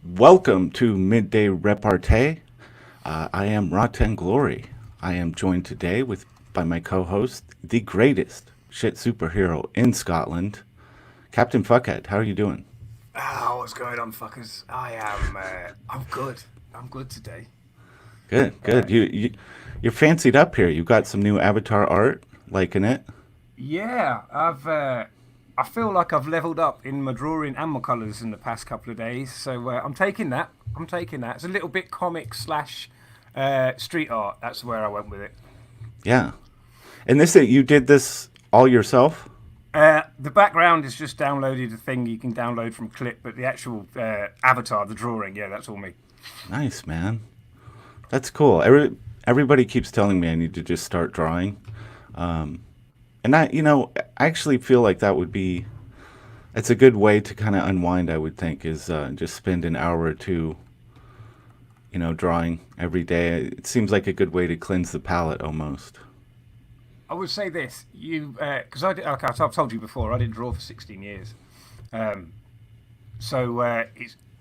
Welcome to Midday Repartee. I am Rotten Glory. I am joined today by my co-host, the greatest shit superhero in Scotland, Captain Fuckhead. How are you doing? What's going on, fuckers? I'm good. I'm good today. Good, Uh, good. You're fancied up here. You got some new Avatar art, liking it. yeah, I feel like I've leveled up in my drawing and my colours in the past couple of days. So I'm taking that. I'm taking that. It's a little bit comic slash street art. That's where I went with it. Yeah. And you did this all yourself? The background is just downloaded a thing you can download from Clip, but the actual avatar, the drawing, yeah, that's all me. Nice, man. That's cool. Everybody keeps telling me I need to just start drawing. And I actually feel like it's a good way to kind of unwind, I would think, is just spend an hour or two, drawing every day. It seems like a good way to cleanse the palate almost. I would say this, because I've told you before, I didn't draw for 16 years. Um,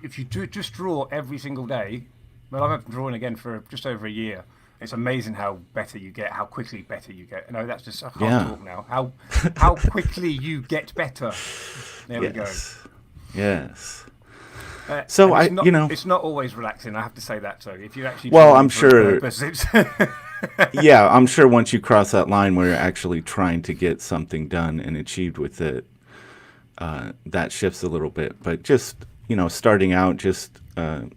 if you just draw every single day, well, I've been drawing again for just over a year. It's amazing how better you get, how quickly better you get. No, that's just I can't Yeah. talk now. How quickly you get better. There we go. Yes. Yes. So And I, it's not always relaxing. I have to say that too. If you're actually well, I'm drawing for a sure, purpose, it's yeah, I'm sure once you cross that line where you're actually trying to get something done and achieved with it, that shifts a little bit. But just, starting out, just, in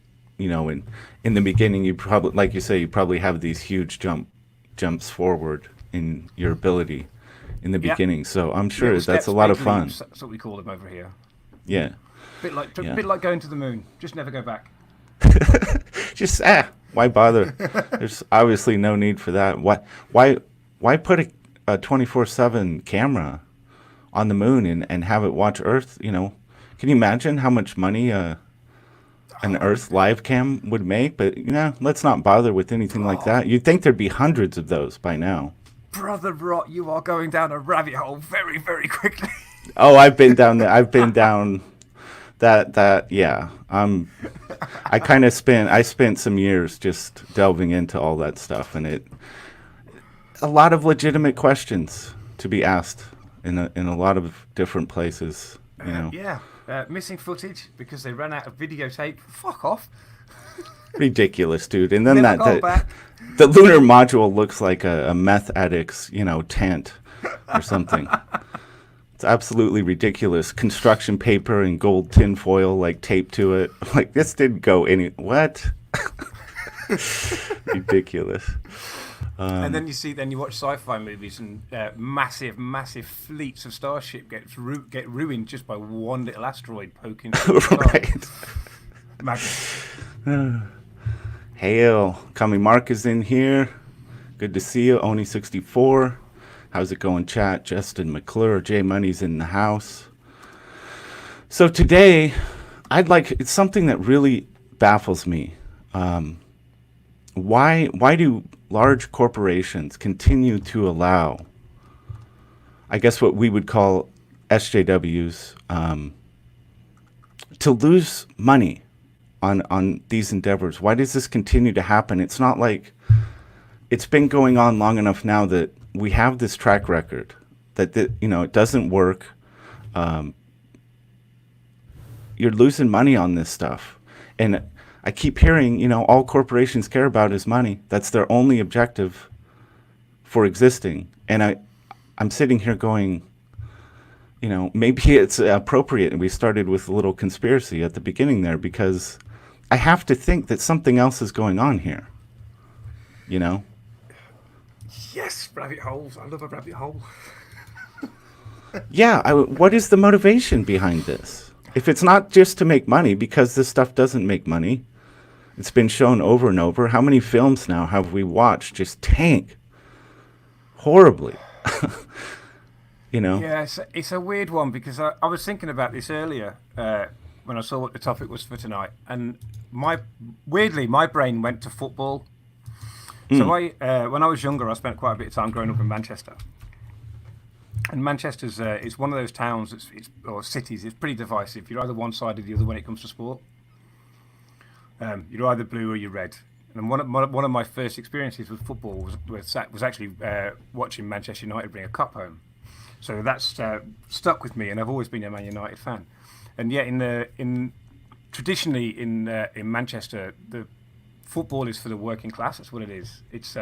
the beginning, you probably, like you say, you probably have these huge jumps forward in your ability in the yeah, beginning. So I'm sure little that's a steps, lot of big fun. leaps. That's what we call them over here. Yeah. Bit Yeah. like going to the moon. Just never go back. Just why bother? There's obviously no need for that. Why, why put a 24/7 camera on the moon and have it watch Earth? Can you imagine how much money an Earth live cam would make? But let's not bother with anything like Oh, that. You'd think there'd be hundreds of those by now. brother Rot, you are going down a rabbit hole very, very quickly. Oh, I've been down there. I've been down that yeah. I spent some years just delving into all that stuff, and a lot of legitimate questions to be asked in a lot of different places. Yeah, missing footage because they ran out of videotape. Fuck off. Ridiculous, dude. And then Never go back. the lunar module looks like a meth addict's tent or something. It's absolutely ridiculous. Construction paper and gold tinfoil like taped to it. Like this didn't go any what? Ridiculous. And then you watch sci-fi movies and massive, massive fleets of starship get ruined just by one little asteroid poking through the sky. Right. Imagine. Hail. Kami Mark is in here. Good to see you. Oni64. How's it going, chat? Justin McClure. J Money's in the house. So today, it's something that really baffles me. Why do large corporations continue to allow, I guess what we would call SJWs, to lose money on these endeavors? Why does this continue to happen? It's not like it's been going on long enough now that we have this track record that it doesn't work. You're losing money on this stuff, and I keep hearing all corporations care about is money. That's their only objective for existing, and I'm sitting here going, maybe it's appropriate. And we started with a little conspiracy at the beginning there because I have to think that something else is going on here. Yes, rabbit holes. I love a rabbit hole. Yeah, what is the motivation behind this? If it's not just to make money, because this stuff doesn't make money, it's been shown over and over. How many films now have we watched just tank horribly? Yeah, it's a weird one because I was thinking about this earlier when I saw what the topic was for tonight, and weirdly my brain went to football. So when I was younger, I spent quite a bit of time growing up in Manchester, and Manchester's it's one of those towns or cities. It's pretty divisive. You're either one side or the other when it comes to sport. You're either blue or you're red. And one of my first experiences with football was actually watching Manchester United bring a cup home. So that's stuck with me, and I've always been a Man United fan. And yet, traditionally in Manchester, the football is for the working class. That's what it is. It's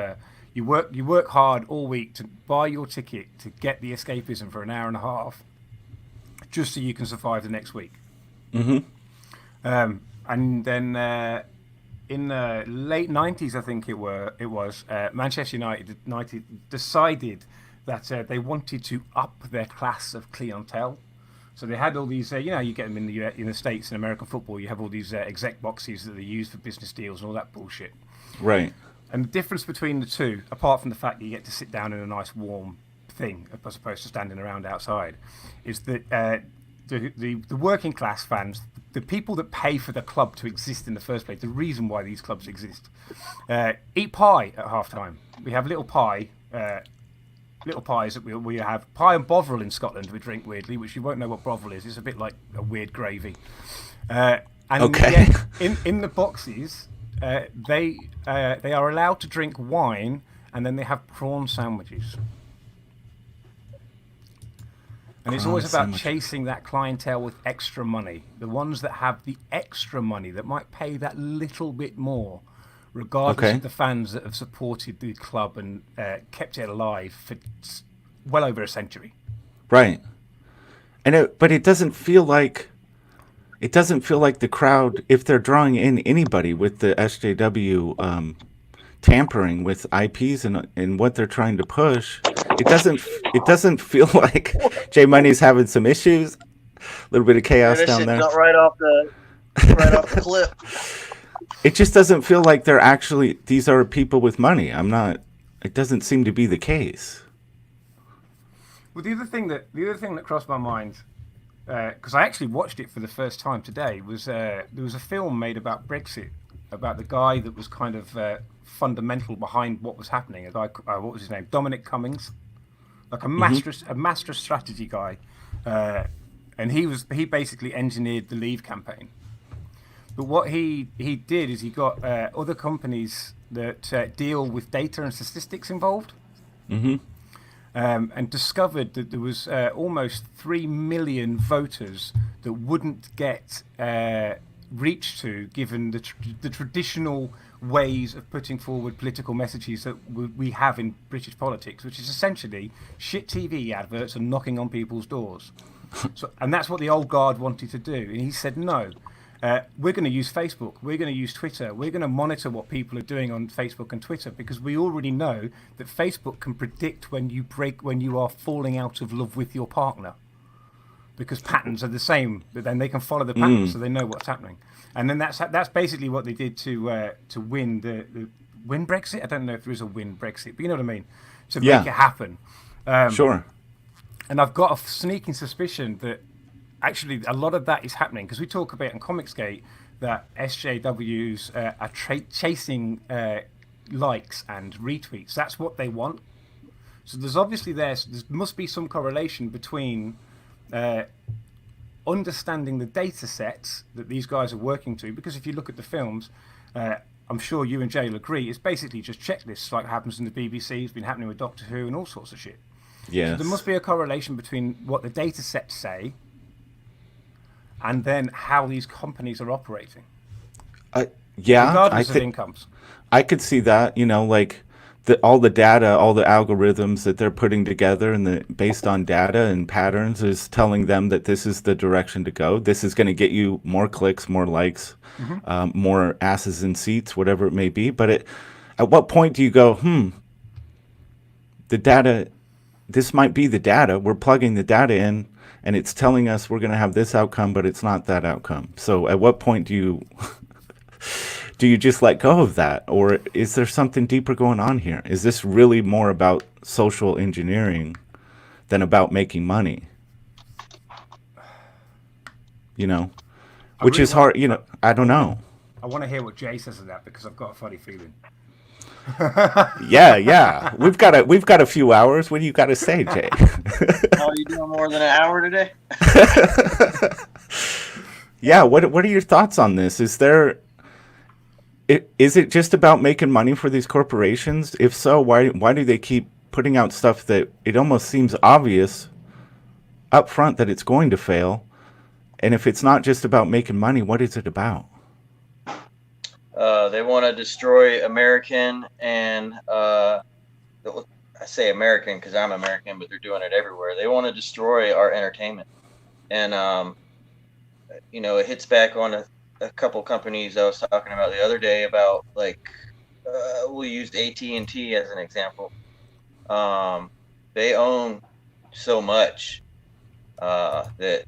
you work hard all week to buy your ticket to get the escapism for an hour and a half, just so you can survive the next week. And then in the late 90s, I think it was Manchester United decided that they wanted to up their class of clientele. So they had all these, you get them in the States in American football. You have all these exec boxes that they use for business deals and all that bullshit. Right. And the difference between the two, apart from the fact that you get to sit down in a nice warm thing as opposed to standing around outside, is that the working class fans, the people that pay for the club to exist in the first place, the reason why these clubs exist, eat pie at halftime. We have little pies that we have pie and bovril in Scotland. We drink weirdly, which you won't know what bovril is. It's a bit like a weird gravy. And okay. in the boxes, they are allowed to drink wine, and then they have prawn sandwiches. And it's always about chasing that clientele with extra money. The ones that have the extra money that might pay that little bit more, regardless of the fans that have supported the club and kept it alive for well over a century. Right. But it doesn't feel like the crowd, if they're drawing in anybody with the SJW tampering with IPs and what they're trying to push, it doesn't feel like J Money's having some issues. A little bit of chaos down there. Got right off the cliff. It just doesn't feel like these are people with money. It doesn't seem to be the case. Well, the other thing that crossed my mind, because I actually watched it for the first time today, was there was a film made about Brexit, about the guy that was kind of fundamental behind what was happening. A guy, what was his name? Dominic Cummings, like a master strategy guy, and he basically engineered the Leave campaign. But what he did is he got other companies that deal with data and statistics involved, and discovered that there was almost 3 million voters that wouldn't get reached to, given the traditional ways of putting forward political messages that we have in British politics, which is essentially shit TV adverts and knocking on people's doors. And that's what the old guard wanted to do. And he said, no. We're going to use Facebook. We're going to use Twitter. We're going to monitor what people are doing on Facebook and Twitter, because we already know that Facebook can predict when you are falling out of love with your partner, because patterns are the same. But then they can follow the patterns, so they know what's happening. And then that's basically what they did to win win Brexit. I don't know if there is a win Brexit, but you know what I mean. To make it happen. Sure. And I've got a sneaking suspicion that actually a lot of that is happening, because we talk about in Comicsgate that SJWs are chasing likes and retweets. That's what they want. So there's obviously there must be some correlation between understanding the data sets that these guys are working to, because if you look at the films, I'm sure you and Jay will agree, it's basically just checklists like happens in the BBC, it's been happening with Doctor Who and all sorts of shit. Yes. So there must be a correlation between what the data sets say and then how these companies are operating. Regardless of incomes. I could see that, like all the data, all the algorithms that they're putting together and based on data and patterns is telling them that this is the direction to go. This is going to get you more clicks, more likes, more asses in seats, whatever it may be. But at what point do you go, the data, this might be the data. We're plugging the data in and it's telling us we're going to have this outcome, but it's not that outcome. So at what point do you do you just let go of that? Or is there something deeper going on here? Is this really more about social engineering than about making money? Which is hard, I don't know. I want to hear what Jay says of that, because I've got a funny feeling. Yeah. We've got a few hours. What do you got to say, Jay? Are you doing more than an hour today? Yeah. What are your thoughts on this? Is there Is it just about making money for these corporations? If so, why do they keep putting out stuff that it almost seems obvious up front that it's going to fail? And if it's not just about making money, what is it about? They want to destroy American and I say American because I'm American, but they're doing it everywhere. They want to destroy our entertainment, and it hits back on a couple companies I was talking about the other day about we used AT&T as an example. They own so much that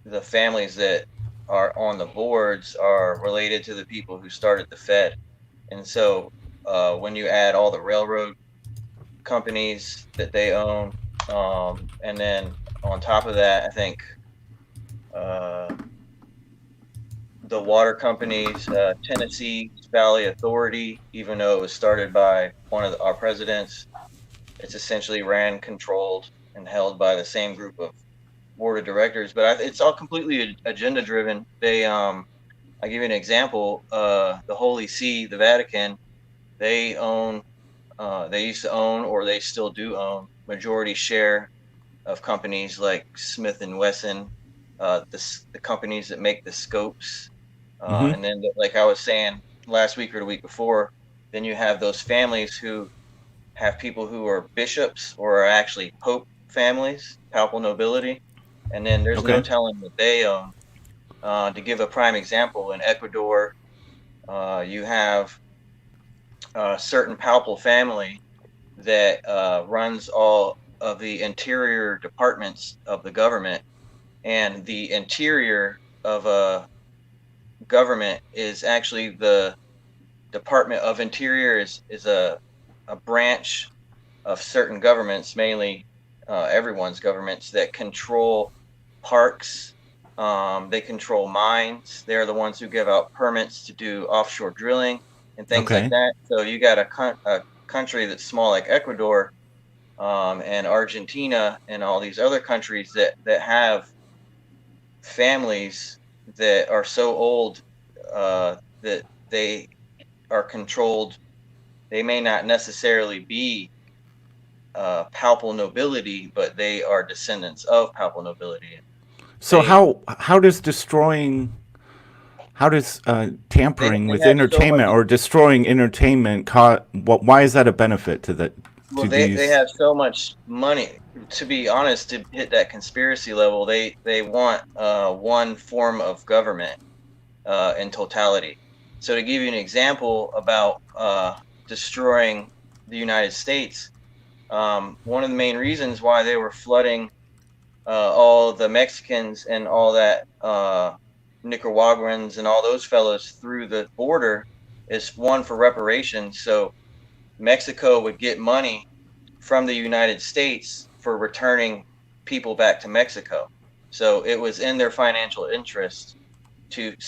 the families that are on the boards are related to the people who started the Fed. And so when you add all the railroad companies that they own, and then on top of that, I think the water companies, Tennessee Valley Authority, even though it was started by one of our presidents, it's essentially ran, controlled, and held by the same group of board of directors. But it's all completely agenda driven. I'll give you an example. The Holy See, the Vatican, they used to own, or they still do own, majority share of companies like Smith and Wesson, the companies that make the scopes. And then, like I was saying last week or the week before, then you have those families who have people who are bishops or are actually pope families, papal nobility. And then there's no telling what they own. To give a prime example, in Ecuador, you have a certain papal family that runs all of the interior departments of the government. And the interior of a government is actually the Department of Interior is a branch of certain governments, mainly everyone's governments, that control parks. They control mines. They're the ones who give out permits to do offshore drilling and things like that. So you got a country that's small like Ecuador, and Argentina and all these other countries that have families that are so old that they are controlled. They may not necessarily be papal nobility, but they are descendants of papal nobility. So how does tampering with entertainment or destroying entertainment why is that a benefit to the well, they have so much money. To be honest, to hit that conspiracy level, they want one form of government in totality. So to give you an example about destroying the United States, one of the main reasons why they were flooding all the Mexicans and all that Nicaraguans and all those fellows through the border is one, for reparations. So Mexico would get money from the United States for returning people back to Mexico. So it was in their financial interest it's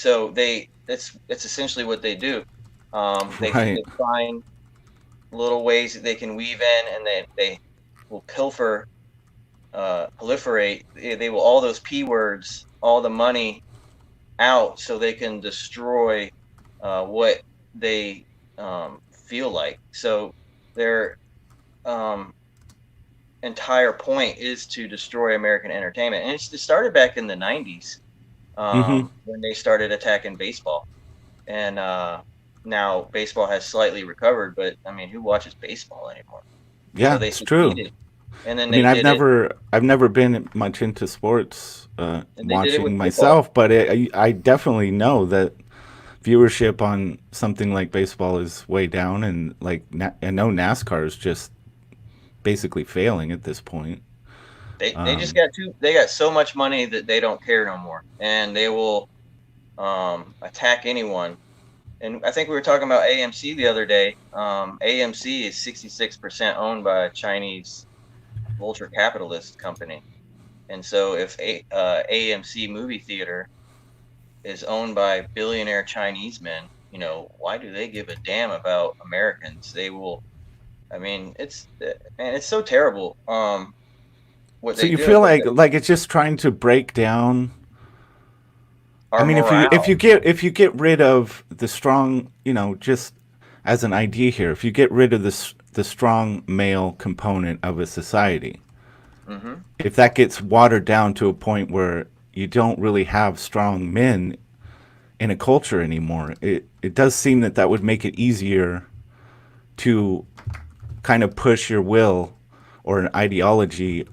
essentially what they do. They find little ways that they can weave in, and they will proliferate. They will, all those P words, all the money out, so they can destroy what they feel like. So their entire point is to destroy American entertainment. And it started back in the 90s when they started attacking baseball. And now baseball has slightly recovered, but I mean, who watches baseball anymore? Yeah, so they it's true. And then I've never been much into sports watching myself, but I definitely know that viewership on something like baseball is way down, and I know NASCAR is just basically failing at this point. They just got so much money that they don't care no more, and they will attack anyone. And I think we were talking about AMC the other day. AMC is 66% owned by a Chinese vulture capitalist company. And so if AMC movie theater is owned by billionaire Chinese men, why do they give a damn about Americans? They will. I mean, it's so terrible. What so you feel like it's just trying to break down our I mean, morale. if you get rid of the strong, just as an idea here, if you get rid of the strong male component of a society, Hmm. if that gets watered down to a point where you don't really have strong men in a culture anymore, it does seem that that would make it easier to kind of push your will or an ideology,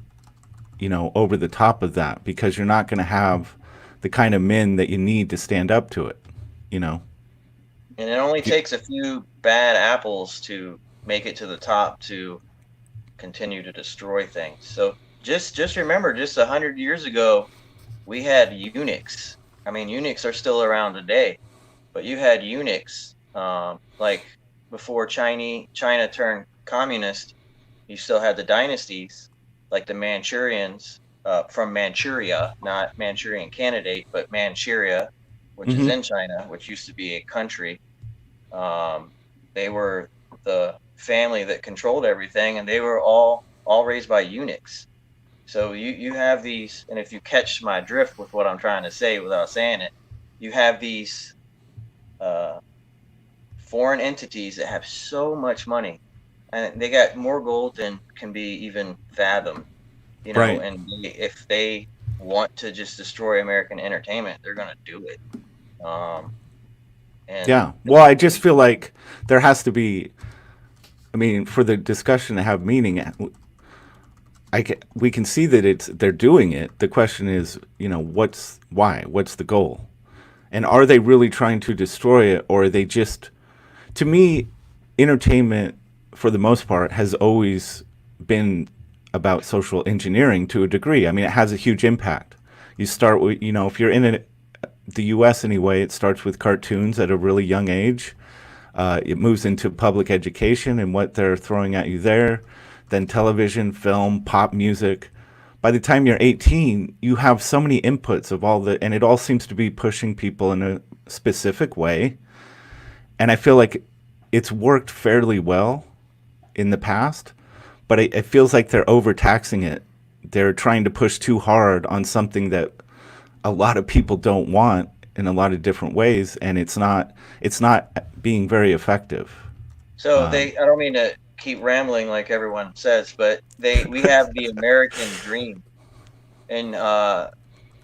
over the top of that, because you're not going to have the kind of men that you need to stand up to it, you know. And it only Do- takes a few bad apples to make it to the top to continue to destroy things. So just remember, just 100 years ago, we had eunuchs. I mean, eunuchs are still around today, but you had eunuchs like before China turned communist. You still had the dynasties like the Manchurians from Manchuria, not Manchurian Candidate, but Manchuria, which is Mhm. in China, which used to be a country. Um, they were the family that controlled everything, and they were all raised by eunuchs. So you have these, and if you catch my drift with what I'm trying to say without saying it, you have these uh, foreign entities that have so much money, and they got more gold than can be even fathomed. Right. And if they want to just destroy American entertainment, they're going to do it. Um, and Yeah. Well, I just feel like there has to be. I mean, for the discussion to have meaning, we can see that they're doing it. The question is, why? What's the goal? And are they really trying to destroy it, or are they just? To me, entertainment, for the most part, has always been about social engineering to a degree. I mean, it has a huge impact. You start with, if you're in the U.S. anyway, it starts with cartoons at a really young age. It moves into public education and what they're throwing at you there, then television, film, pop music. By the time you're 18, you have so many inputs of and it all seems to be pushing people in a specific way. And I feel like it's worked fairly well in the past, but it feels like they're overtaxing it. They're trying to push too hard on something that a lot of people don't want in a lot of different ways, and it's not being very effective. so I don't mean to keep rambling like everyone says, but we have the American dream, and the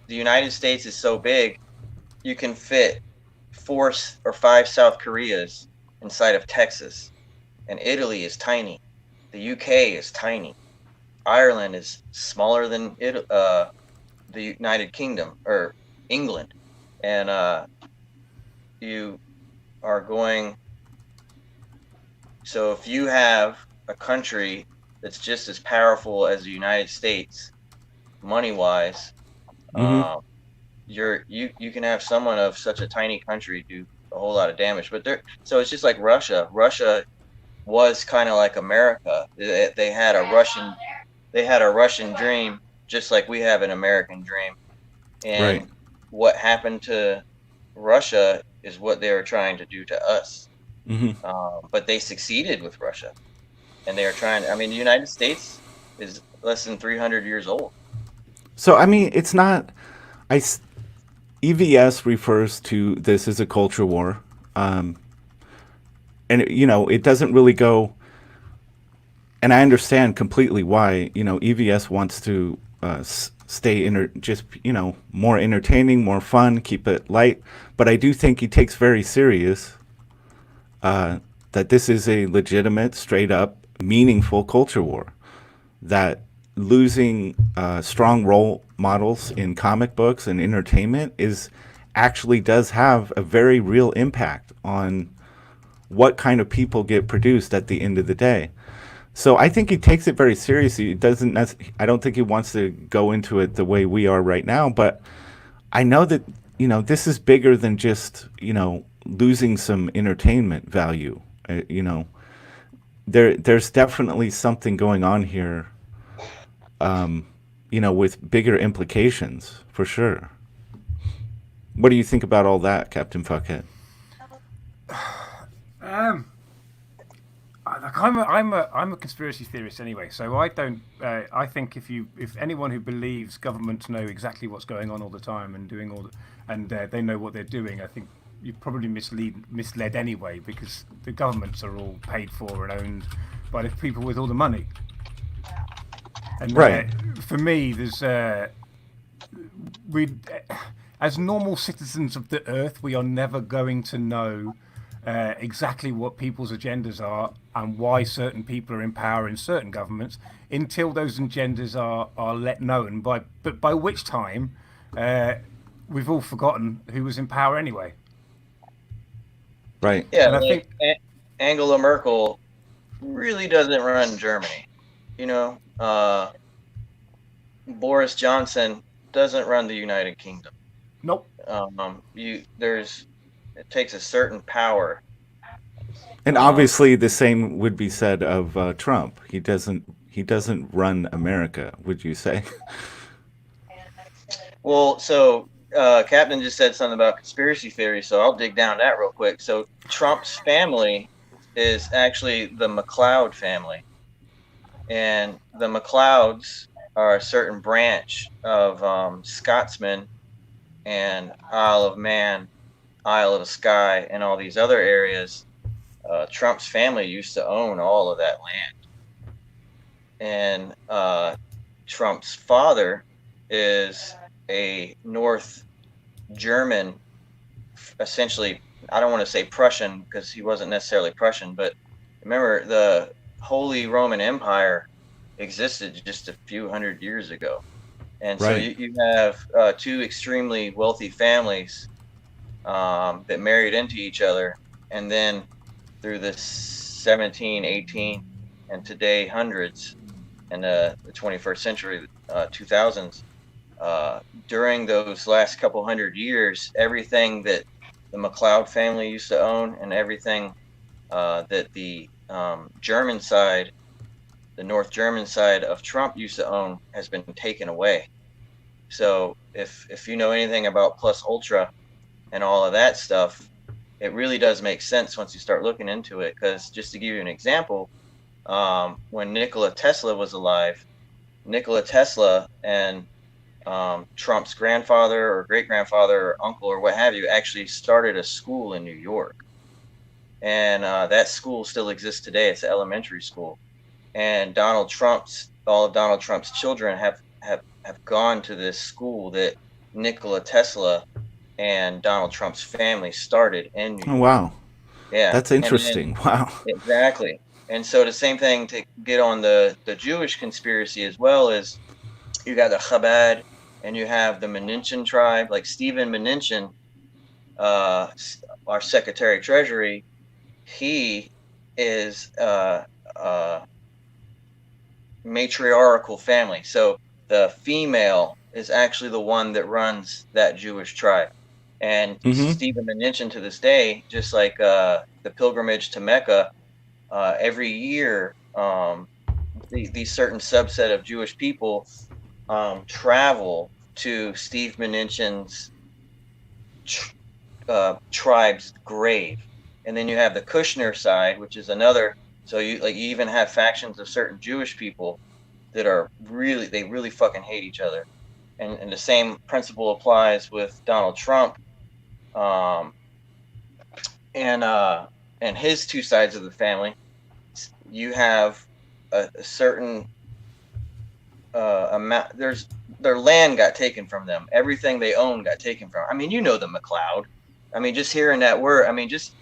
United States is so big, you can fit 4 or 5 South Koreas inside of Texas, and Italy is tiny. The UK is tiny. Ireland is smaller than the United Kingdom or England, and you are going. So if you have a country that's just as powerful as the United States, money wise, Hmm. you can have someone of such a tiny country do a whole lot of damage. So it's just like Russia. Russia was kind of like America. They had a Russian dream, just like we have an American dream. Right. And what happened to Russia is what they were trying to do to us. Hmm. But they succeeded with Russia, and they are trying. I mean, the United States is less than 300 years old. So I mean, it's not. EVS refers to this as a culture war, and it doesn't really go. And I understand completely why EVS wants to stay just more entertaining, more fun, keep it light. But I do think he takes very serious that this is a legitimate, straight up, meaningful culture war. That losing strong role models in comic books and entertainment actually does have a very real impact on what kind of people get produced at the end of the day. So I think he takes it very seriously. It doesn't. I don't think he wants to go into it the way we are right now. But I know that this is bigger than just losing some entertainment value. There's definitely something going on here. With bigger implications for sure. What do you think about all that, Captain Fuckhead? Um, Like I'm a conspiracy theorist anyway. So I don't. I think if anyone who believes governments know exactly what's going on all the time and doing all, they know what they're doing, I think you're probably misled anyway, because the governments are all paid for and owned by the people with all the money. And Right. for me, there's we as normal citizens of the earth, we are never going to know exactly what people's agendas are and why certain people are in power in certain governments until those agendas are let known, by which time we've all forgotten who was in power anyway. Right. Yeah, And I like think Angela Merkel really doesn't run Germany. You know, Boris Johnson doesn't run the United Kingdom. nope. It takes a certain power. And obviously, the same would be said of Trump. He doesn't run America. Would you say? Well, so Captain just said something about conspiracy theory, so I'll dig down that real quick. So Trump's family is actually the McLeod family, and the McLeods are a certain branch of Scotsman and Isle of Man, Isle of Skye, and all these other areas. Trump's family used to own all of that land, and Trump's father is a North German, essentially. I don't want to say Prussian because he wasn't necessarily Prussian, but remember the Holy Roman Empire existed just a few hundred years ago, and so Right. you have two extremely wealthy families that married into each other, and then through the 17, 18, and today hundreds, and the 21st century, 2000s, during those last couple hundred years, everything that the McLeod family used to own and everything that the German side, the North German side of Trump used to own has been taken away. So if you know anything about Plus Ultra and all of that stuff, it really does make sense once you start looking into it. Because just to give you an example, when Nikola Tesla was alive, Nikola Tesla and Trump's grandfather or great grandfather or uncle or what have you actually started a school in New York, and that school still exists today. It's an elementary school, and all of Donald Trump's children have gone to this school that Nikola Tesla and Donald Trump's family started in New Oh, York. wow. Yeah, That's and then interesting. Wow. exactly. And so the same thing to get on the Jewish conspiracy as well is you got the Chabad and you have the Mnuchin tribe, like Stephen Mnuchin, our Secretary of Treasury. He is matriarchal family. So the female is actually the one that runs that Jewish tribe. And Mm-hmm. Stephen Mnuchin to this day, just like the pilgrimage to Mecca, every year, these certain subset of Jewish people travel to Steve Mnuchin's tribe's grave. And then you have the Kushner side, which is another. So you even have factions of certain Jewish people that are they really fucking hate each other. And the same principle applies with Donald Trump, and his two sides of the family. You have a certain amount. Their land got taken from them. Everything they owned got taken from. I mean, you know the McLeod. I mean, just hearing that word. I mean, just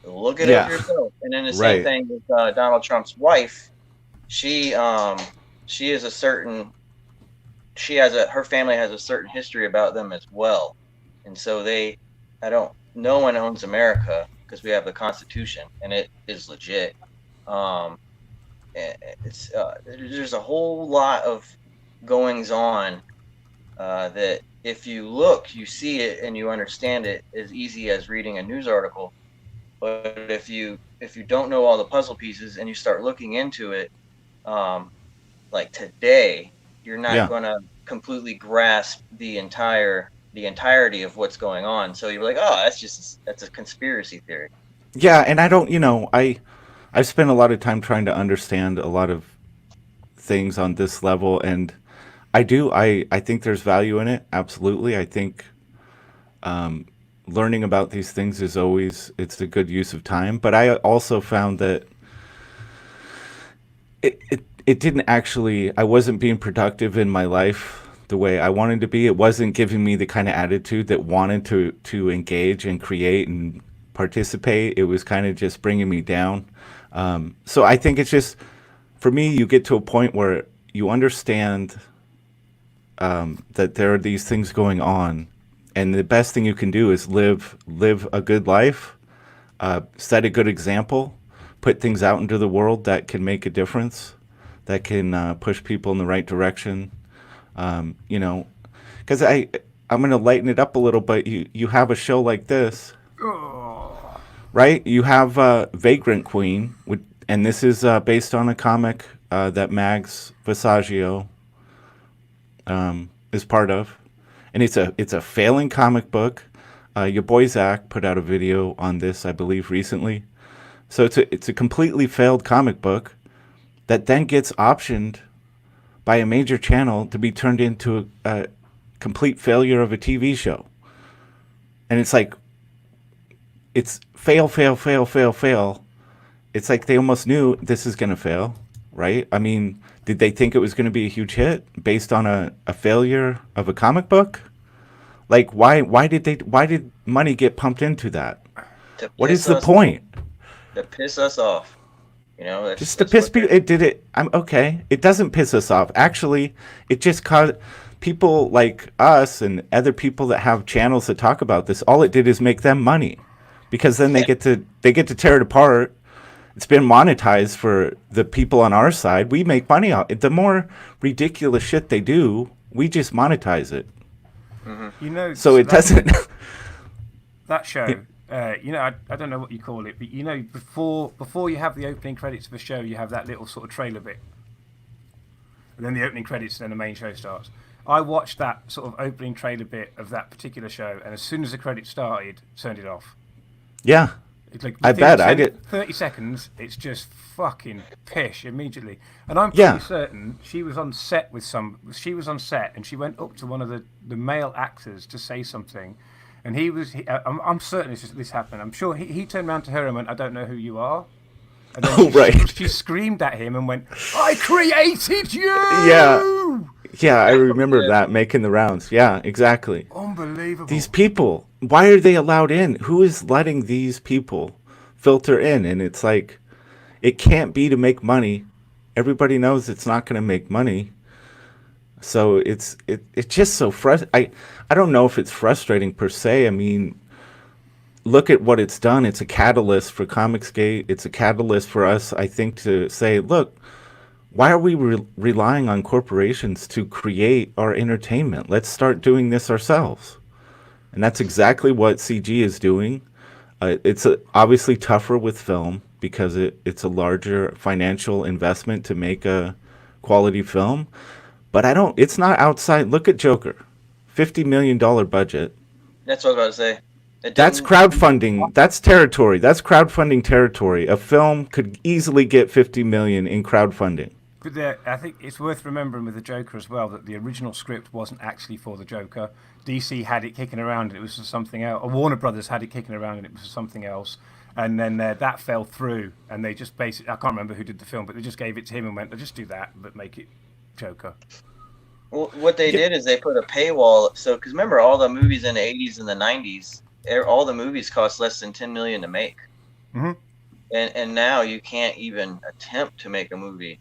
look it up Yeah. yourself. And then the same Right. thing with Donald Trump's wife. She is a certain. Her family has a certain history about them as well, and so no one owns America because we have the Constitution and it is legit. There's a whole lot of goings on that if you look, you see it and you understand it as easy as reading a news article. But if you don't know all the puzzle pieces and you start looking into it, like today, you're not Yeah. going to completely grasp the entirety of what's going on. So you're like, oh, that's a conspiracy theory. Yeah, and I don't, I've spent a lot of time trying to understand a lot of things on this level, and I think there's value in it. Absolutely. I think learning about these things is always, it's a good use of time. But I also found that it didn't actually, I wasn't being productive in my life the way I wanted to be. It wasn't giving me the kind of attitude that wanted to engage and create and participate. It was kind of just bringing me down. So I think it's just, for me, you get to a point where you understand that there are these things going on, and the best thing you can do is live a good life, set a good example, put things out into the world that can make a difference, that can push people in the right direction. You know, because I'm going to lighten it up a little, but you have a show like this, right? You have Vagrant Queen, and this is based on a comic that Mags Visaggio is part of, and it's a failing comic book. Your boy Zach put out a video on this, I believe, recently. So it's a completely failed comic book that then gets optioned by a major channel to be turned into a complete failure of a TV show. And it's like, it's fail, fail, fail, fail, fail. It's like they almost knew this is going to fail, right? I mean, did they think it was going to be a huge hit based on a failure of a comic book? Like, why did money get pumped into that? What is the point? To piss us off. You know, just to piss people. I'm okay. It doesn't piss us off. Actually, it just caused people like us and other people that have channels that talk about this. All it did is make them money, because then they get to tear it apart. It's been monetized for the people on our side. We make money out. The more ridiculous shit they do, we just monetize it. You know, so it doesn't. That show. You know, I don't know what you call it, but you know, before you have the opening credits of a show, you have that little sort of trailer bit, and then the opening credits, and then the main show starts. I watched that sort of opening trailer bit of that particular show, and as soon as the credits started, turned it off. Yeah, it's like, I bet I did. 30 seconds, it's just fucking pish immediately. And I'm pretty certain she was on set with She was on set, and she went up to one of the male actors to say something. And I'm certain this happened. I'm sure he turned around to her and went, "I don't know who you are." And then she screamed at him and went, "I created you!" Yeah, I remember that making the rounds. Yeah, exactly. Unbelievable. These people, why are they allowed in? Who is letting these people filter in? And it's like, it can't be to make money. Everybody knows it's not going to make money. So it's just so frustrating. I don't know if it's frustrating per se. I mean, look at what it's done. It's a catalyst for Comicsgate. It's a catalyst for us, I think, to say, look, why are we relying on corporations to create our entertainment? Let's start doing this ourselves. And that's exactly what CG is doing. It's obviously tougher with film because it's a larger financial investment to make a quality film. But it's not outside. Look at Joker. $50 million budget. That's what I was about to say. That's crowdfunding. That's territory. That's crowdfunding territory. A film could easily get $50 million in crowdfunding. But I think it's worth remembering with the Joker as well that the original script wasn't actually for the Joker. DC had it kicking around and it was for something else. Or Warner Brothers had it kicking around and it was for something else. And then that fell through. And they just basically, I can't remember who did the film, but they just gave it to him and went, just do that, but make it Joker. Well, what they did is they put a paywall. So, because remember, all the movies in the 80s and the 90s, all the movies cost less than $10 million to make. Mm-hmm. And now you can't even attempt to make a movie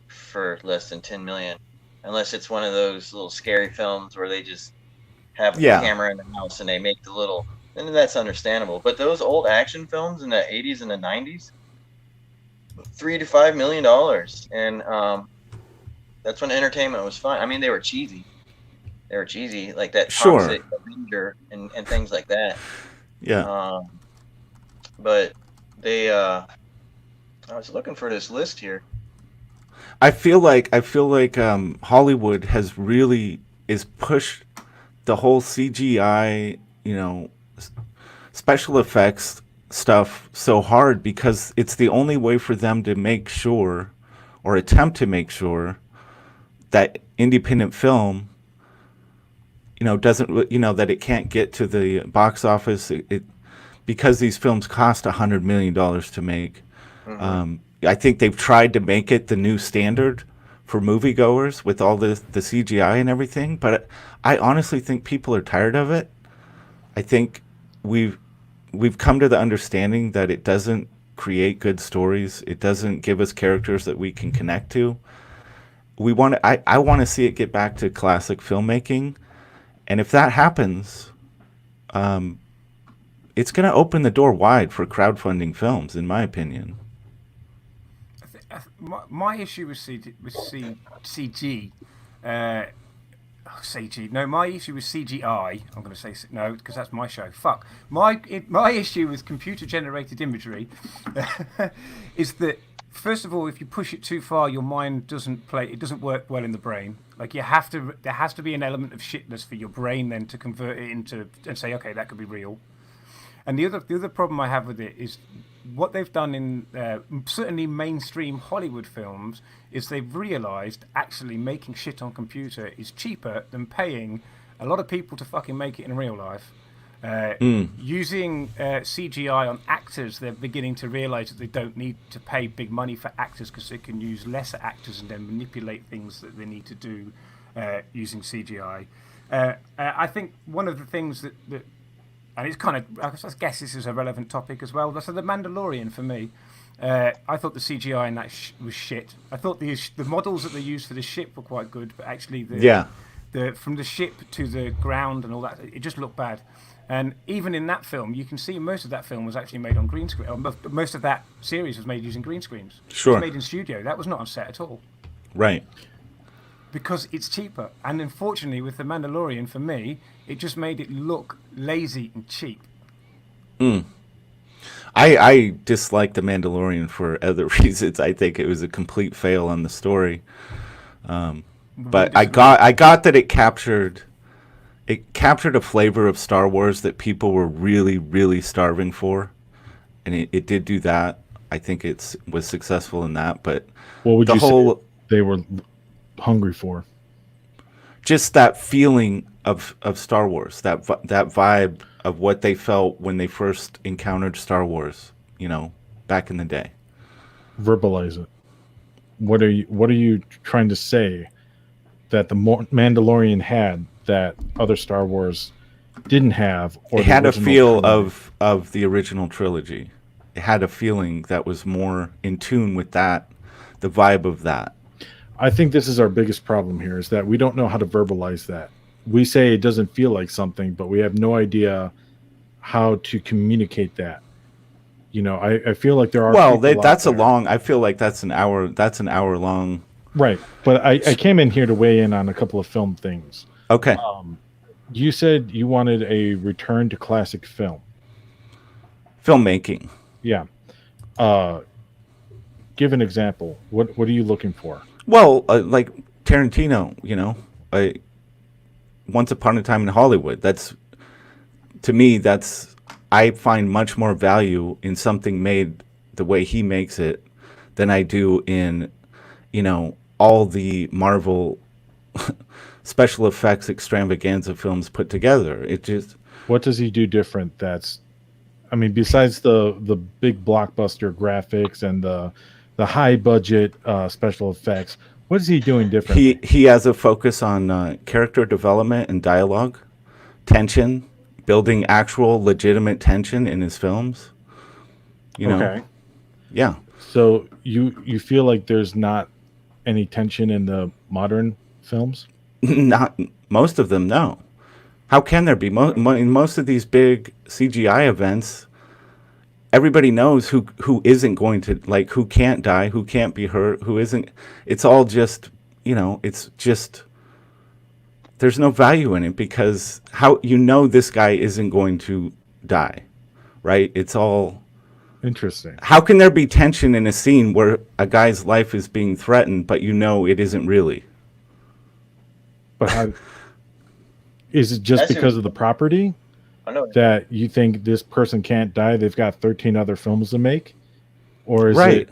for less than $10 million, unless it's one of those little scary films where they just have the camera in the house and they make the little. And that's understandable. But those old action films in the 80s and the 90s, $3 to $5 million, and that's when entertainment was fun. I mean, they were cheesy. Like that Toxic Avenger and things like that. Yeah. But they, I was looking for this list here. I feel like Hollywood is pushed the whole CGI, special effects stuff so hard because it's the only way for them to make sure or attempt to make sure that independent film, doesn't, that it can't get to the box office. Because these films cost $100 million to make. I think they've tried to make it the new standard for moviegoers with all the CGI and everything, but I honestly think people are tired of it. I think we've come to the understanding that it doesn't create good stories. It doesn't give us characters that we can connect to. I want to see it get back to classic filmmaking, and if that happens, it's going to open the door wide for crowdfunding films, in my opinion. My issue with CG, CG. No, my issue with CGI. I'm going to say no because that's my show. Fuck. My issue with computer-generated imagery is that first of all, if you push it too far, your mind doesn't play. It doesn't work well in the brain. Like there has to be an element of shitness for your brain then to convert it into and say, okay, that could be real. And the other problem I have with it is what they've done in certainly mainstream Hollywood films is they've realised actually making shit on computer is cheaper than paying a lot of people to fucking make it in real life. Using CGI on actors, they're beginning to realise that they don't need to pay big money for actors because they can use lesser actors and then manipulate things that they need to do using CGI. I think one of the things that and it's kind of, I guess this is a relevant topic as well. So the Mandalorian for me, I thought the CGI in that was shit. I thought the models that they used for the ship were quite good, but actually from the ship to the ground and all that, it just looked bad. And even in that film, you can see most of that film was actually made on green screen. Most of that series was made using green screens. Sure. It was made in studio. That was not on set at all. Right. Because it's cheaper. And unfortunately, with The Mandalorian, for me, it just made it look lazy and cheap. I dislike The Mandalorian for other reasons. I think it was a complete fail on the story. But I got that it captured a flavor of Star Wars that people were really, really starving for. And it did do that. I think it was successful in that. But what would you say they were hungry for? Just that feeling of Star Wars, that vibe of what they felt when they first encountered Star Wars, back in the day. Verbalize it. What are you trying to say that the Mandalorian had that other Star Wars didn't have? Or it had a feel of the original trilogy. It had a feeling that was more in tune with that, the vibe of that. I think this is our biggest problem here, is that we don't know how to verbalize that. We say it doesn't feel like something, but we have no idea how to communicate that. I feel like there are. Well, that's a long. I feel like that's an hour. That's an hour long. Right, but I came in here to weigh in on a couple of film things. Okay. You said you wanted a return to classic filmmaking. Yeah. Give an example. What are you looking for? Well, like Tarantino, Once Upon a Time in Hollywood. To me, I find much more value in something made the way he makes it than I do in, all the Marvel special effects extravaganza films put together. It just. What does he do different? Besides the big blockbuster graphics and the high budget special effects, what is he doing different? He has a focus on character development and dialogue, tension, building actual legitimate tension in his films. Okay. Yeah. So you feel like there's not any tension in the modern films? Not most of them, no. How can there be? In most of these big CGI events, everybody knows who isn't going to, who can't die, who can't be hurt, who isn't. It's all just, it's just, there's no value in it because this guy isn't going to die, right? It's all. Interesting. How can there be tension in a scene where a guy's life is being threatened, but it isn't really? But how is it just because of the property? I know. that you think this person can't die? They've got 13 other films to make, or is Right. it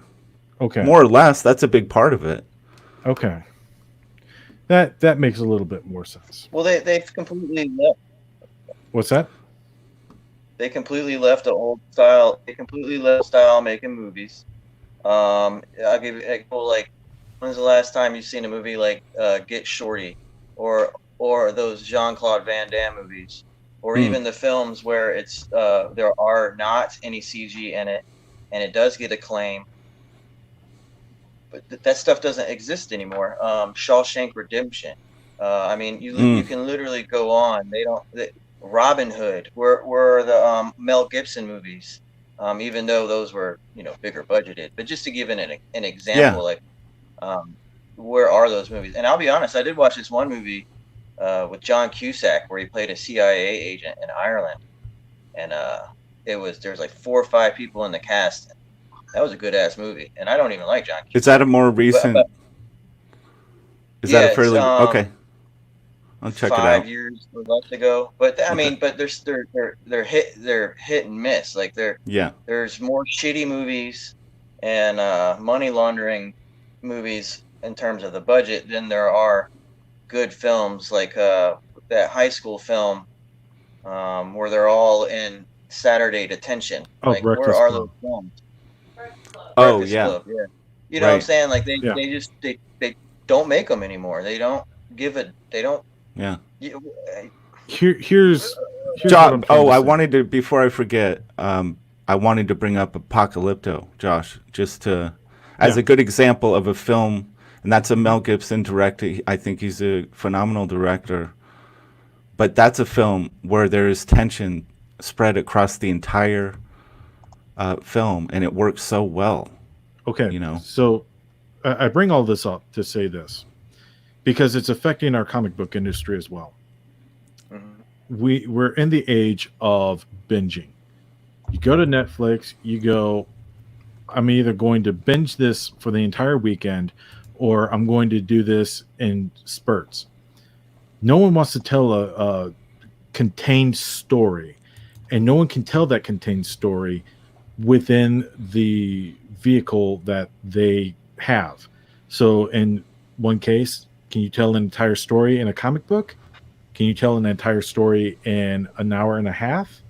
okay? More or less, that's a big part of it. Okay, that makes a little bit more sense. Well, they've completely left. What's that? They completely left the old style. They completely left style making movies. I'll give you like, when's the last time you've seen a movie like Get Shorty, or those Jean-Claude Van Damme movies, or even the films where it's there are not any CG in it, and it does get acclaim. But that stuff doesn't exist anymore. Shawshank Redemption. I mean, you can literally go on. Robin Hood were the Mel Gibson movies. Even though those were bigger budgeted, but just to give an example, like where are those movies? And I'll be honest, I did watch this one movie with John Cusack where he played a CIA agent in Ireland, and there's like 4 or 5 people in the cast. That was a good ass movie, and I don't even like John Cusack. Is that a more recent? Is that a fairly okay? I'll check it out. 5 years or less ago, but I mean, but they're hit and miss. Like there's more shitty movies and money laundering movies in terms of the budget than there are good films, like that high school film where they're all in Saturday detention. Oh, like where are those films? Oh Breakfast yeah, Club, yeah. You know what I'm saying? Like they just don't make them anymore. They don't give it. They don't. Yeah. Here's Josh. Oh, I wanted to, before I forget, I wanted to bring up Apocalypto, Josh, just to as a good example of a film, and that's a Mel Gibson director. I think he's a phenomenal director. But that's a film where there is tension spread across the entire film, and it works so well. Okay, so I bring all this up to say this because it's affecting our comic book industry as well. We're in the age of binging. You go to Netflix, you go, I'm either going to binge this for the entire weekend or I'm going to do this in spurts. No one wants to tell a contained story, and no one can tell that contained story within the vehicle that they have. So in one case, can you tell an entire story in a comic book? Can you tell an entire story in an hour and a half?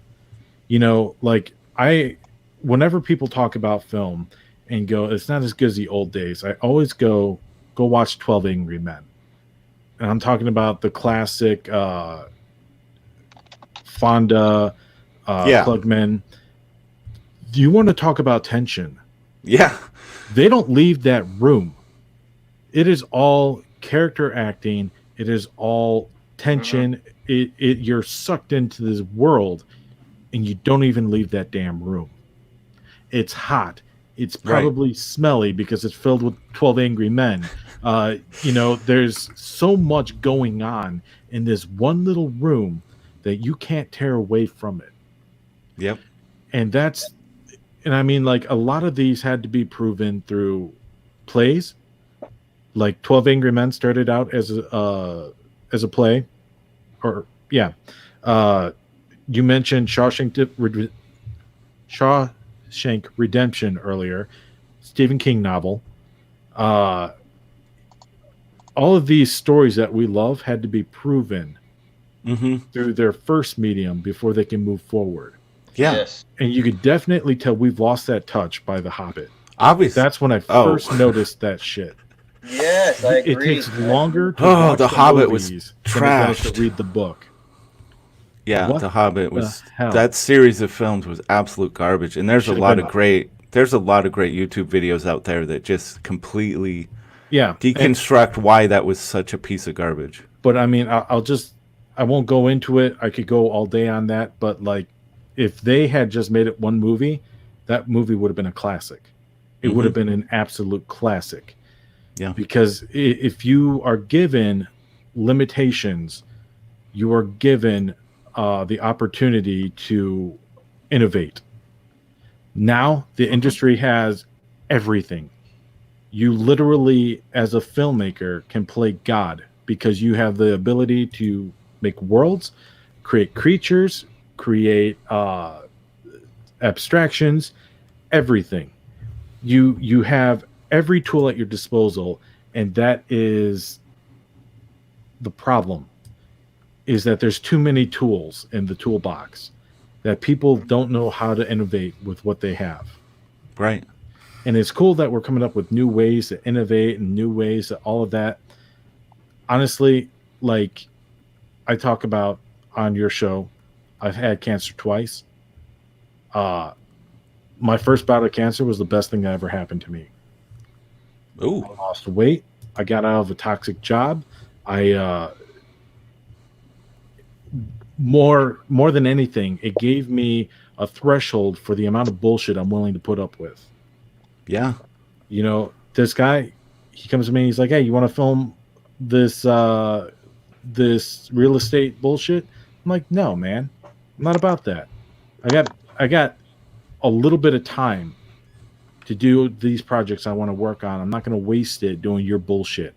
Whenever people talk about film and go, it's not as good as the old days, I always go watch 12 Angry Men. And I'm talking about the classic Fonda, Klugman. Do you want to talk about tension? Yeah. They don't leave that room. It is all character acting. It is all tension. You're sucked into this world, and you don't even leave that damn room. It's hot. It's probably smelly because it's filled with 12 angry men. There's so much going on in this one little room that you can't tear away from it. Yep. And I mean, like, a lot of these had to be proven through plays. Like 12 Angry Men started out as a play. You mentioned Shawshank Redemption earlier, Stephen King novel. All of these stories that we love had to be proven through their first medium before they can move forward. Yeah. Yes. And you could definitely tell we've lost that touch by The Hobbit. Obviously. That's when I first noticed that shit. Yes, I agree. It takes longer to watch The Hobbit was trashed. To read the book. Yeah, What The Hobbit was the hell? that series of films was absolute garbage. And there's a lot of great YouTube videos out there that just completely deconstruct why that was such a piece of garbage. But I mean, I won't go into it. I could go all day on that, but like, if they had just made it one movie, that movie would have been a classic. It would have been an absolute classic. Yeah. Because if you are given limitations, you are given the opportunity to innovate. Now the industry has everything. You literally, as a filmmaker, can play God because you have the ability to make worlds, create creatures, create abstractions, everything. You have every tool at your disposal, and that is the problem, is that there's too many tools in the toolbox, that people don't know how to innovate with what they have. Right. And it's cool that we're coming up with new ways to innovate and new ways to all of that. Honestly, like I talk about on your show, I've had cancer twice. My first bout of cancer was the best thing that ever happened to me. Ooh. I lost weight. I got out of a toxic job. I more than anything, it gave me a threshold for the amount of bullshit I'm willing to put up with. Yeah. You know, this guy, he comes to me and he's like, "Hey, you want to film this this real estate bullshit?" I'm like, "No, man. I'm not about that. I got a little bit of time to do these projects I want to work on. I'm not going to waste it doing your bullshit."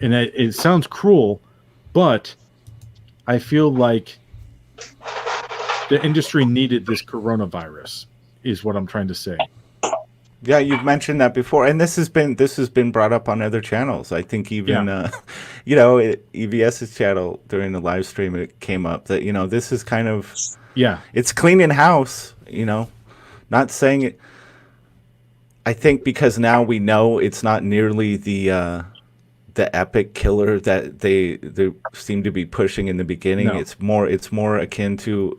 And it sounds cruel, but I feel like the industry needed this coronavirus, is what I'm trying to say. Yeah, you've mentioned that before, and this has been brought up on other channels. I think even EVS's channel during the live stream, it came up that this is kind of it's cleaning house. Not saying it. I think because now we know it's not nearly the epic killer that they seem to be pushing in the beginning. No. It's more akin to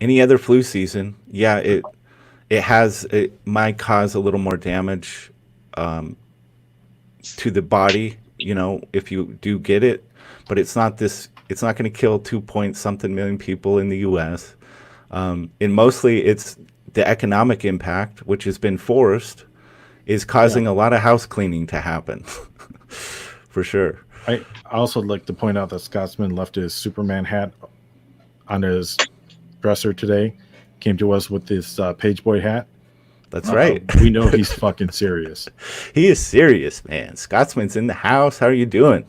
any other flu season. Yeah, it might cause a little more damage to the body, if you do get it, but it's not going to kill 2-point-something million people in the U.S. And mostly it's the economic impact, which has been forced, is causing a lot of house cleaning to happen. For sure. I also like to point out that Scotsman left his Superman hat on his dresser today. Came to us with this Pageboy hat. That's right. We know he's fucking serious. He is serious, man. Scotsman's in the house. How are you doing?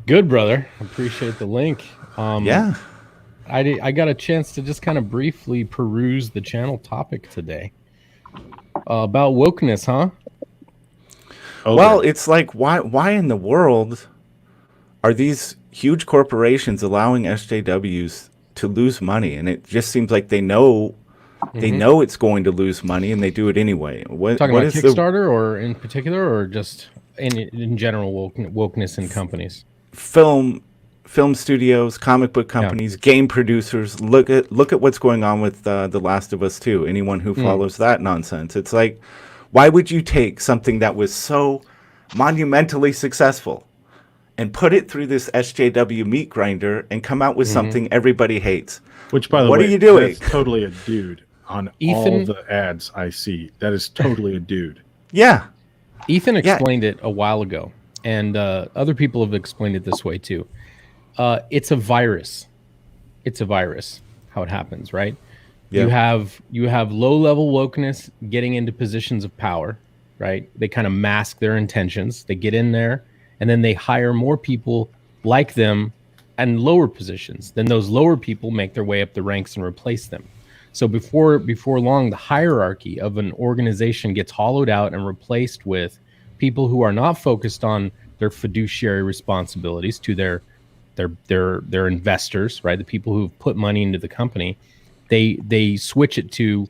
Good, brother. Appreciate the link. Yeah. I got a chance to just kind of briefly peruse the channel topic today. About wokeness, huh? Okay. Well, it's like, why in the world are these huge corporations allowing SJWs to lose money? And it just seems like they know it's going to lose money, and they do it anyway. Talking about Kickstarter or in particular, or just in general wokeness in companies? Film studios, comic book companies, game producers. Look at what's going on with The Last of Us 2. Anyone who follows that nonsense. It's like, why would you take something that was so monumentally successful and put it through this SJW meat grinder and come out with something everybody hates? Which, by the way, what are you doing? That's totally a dude on all the ads I see. That is totally a dude. Yeah. Ethan explained it a while ago, and other people have explained it this way too. It's a virus. It's a virus, how it happens, right? Yeah. You have low-level wokeness getting into positions of power, right? They kind of mask their intentions. They get in there, and then they hire more people like them and lower positions. Then those lower people make their way up the ranks and replace them. So before long, the hierarchy of an organization gets hollowed out and replaced with people who are not focused on their fiduciary responsibilities to their investors, right? The people who've put money into the company. They switch it to,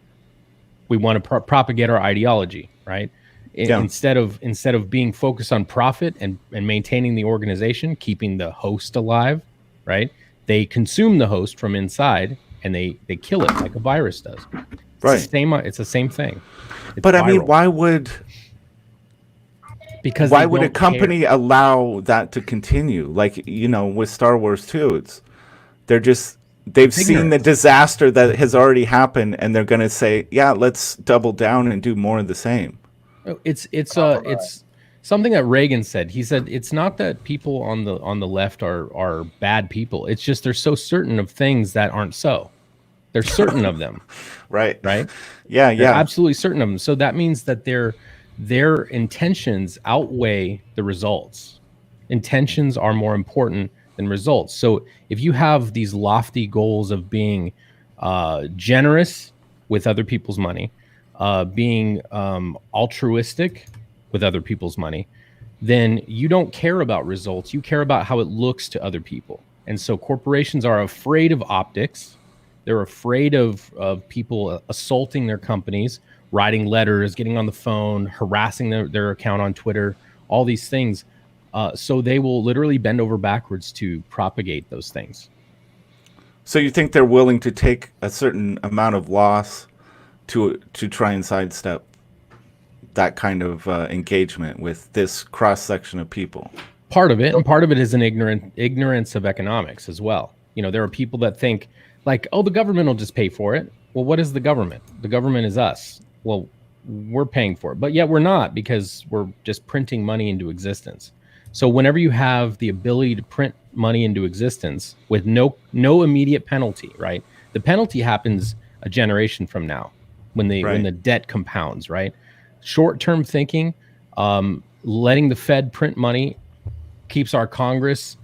we want to propagate our ideology, right? Yeah. Instead of being focused on profit and maintaining the organization, keeping the host alive, right? They consume the host from inside and they kill it like a virus does. It's the same thing. But viral. I mean, why would a company allow that to continue? Like, with Star Wars 2, they've seen the disaster that has already happened, and they're going to say, yeah, let's double down and do more of the same. It's something that Reagan said. He said it's not that people on the left are bad people. It's just they're so certain of things that aren't so. They're certain of them. Right. Yeah. They're absolutely certain of them. So that means that their intentions outweigh the results. Intentions are more important than results. So if you have these lofty goals of being generous with other people's money, being altruistic with other people's money, then you don't care about results. You care about how it looks to other people. And so corporations are afraid of optics. They're afraid of people assaulting their companies, writing letters, getting on the phone, harassing their account on Twitter, all these things. So they will literally bend over backwards to propagate those things. So you think they're willing to take a certain amount of loss to try and sidestep that kind of engagement with this cross section of people? Part of it, and part of it is an ignorance of economics as well. You know, there are people that think like, oh, the government will just pay for it. Well, what is the government? The government is us. Well, we're paying for it, but yet we're not, because we're just printing money into existence. So whenever you have the ability to print money into existence with no immediate penalty, right? The penalty happens a generation from now when the debt compounds, right? Short-term thinking, letting the Fed print money keeps our Congress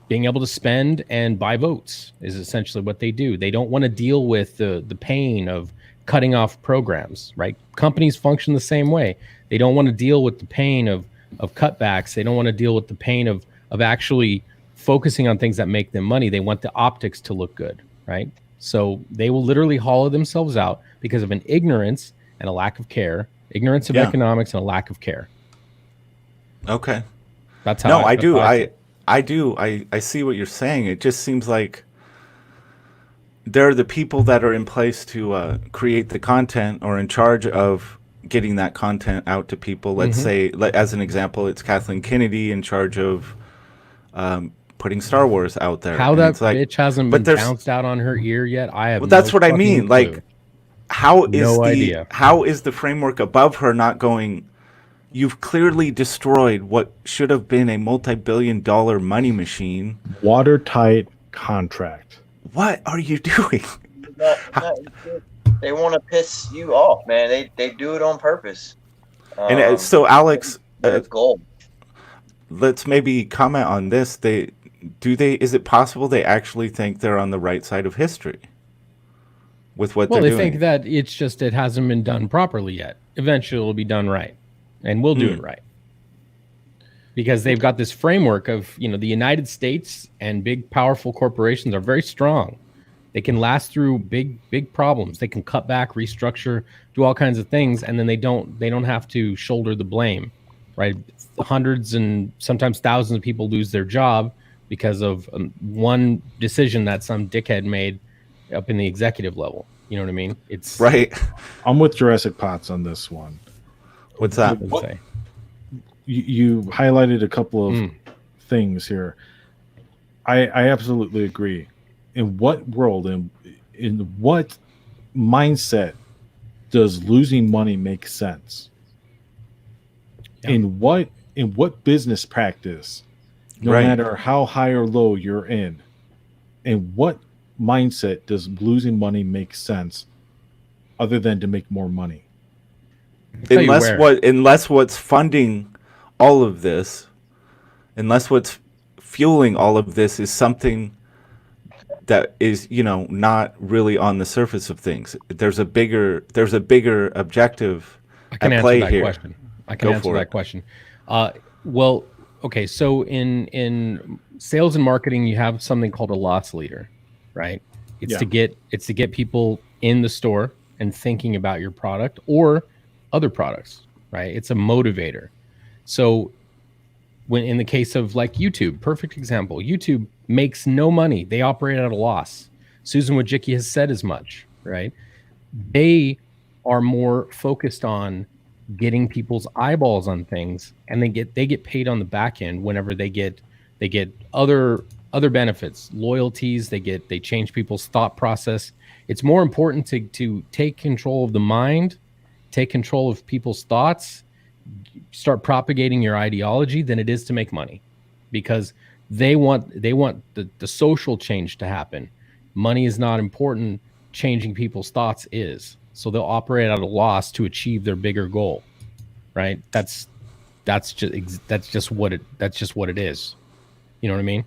being able to spend and buy votes is essentially what they do. They don't want to deal with the pain of cutting off programs, right? Companies function the same way. They don't want to deal with the pain of cutbacks. They don't want to deal with the pain of actually focusing on things that make them money. They want the optics to look good, right? So they will literally hollow themselves out because of an ignorance and a lack of care, ignorance of economics and a lack of care. Okay. That's how. No, I do. I see what you're saying. It just seems like there are the people that are in place to create the content or in charge of getting that content out to people. Let's say, as an example, it's Kathleen Kennedy in charge of putting Star Wars out there. How that bitch hasn't been bounced out on her ear yet, I have. Well, that's what I mean. Clue. Like, how is the framework above her not going? You've clearly destroyed what should have been a multi-billion-dollar money machine. Watertight contract. What are you doing? They want to piss you off, man. They do it on purpose. And so, Alex, gold. Let's maybe comment on this. Is it possible they actually think they're on the right side of history with what they're doing? Well, they think that it hasn't been done properly yet. Eventually, it'll be done right. And we'll do it right, because they've got this framework of, the United States and big, powerful corporations are very strong. They can last through big problems. They can cut back, restructure, do all kinds of things, and then they don't have to shoulder the blame, right? Hundreds and sometimes thousands of people lose their job because of one decision that some dickhead made up in the executive level. You know what I mean? It's right. I'm with Jurassic Potts on this one. What's that? You highlighted a couple of things here. I absolutely agree. In what world, in what mindset does losing money make sense? Yeah. In what business practice, no matter how high or low you're in what mindset does losing money make sense other than to make more money? Unless what's funding all of this, unless what's fueling all of this is something that is, not really on the surface of things. There's a bigger objective at play here. I can answer that question. Well, okay, so in sales and marketing, you have something called a loss leader, right? It's to get people in the store and thinking about your product or other products, right? It's a motivator. So when in the case of like YouTube, perfect example, YouTube makes no money. They operate at a loss. Susan Wojcicki has said as much, right? They are more focused on getting people's eyeballs on things, and they get paid on the back end whenever they get other benefits, loyalties, they change people's thought process. It's more important to take control of the mind, take control of people's thoughts, start propagating your ideology than it is to make money, because they want the social change to happen. Money is not important. Changing people's thoughts is. So they'll operate at a loss to achieve their bigger goal, right? That's just what it is. You know what I mean?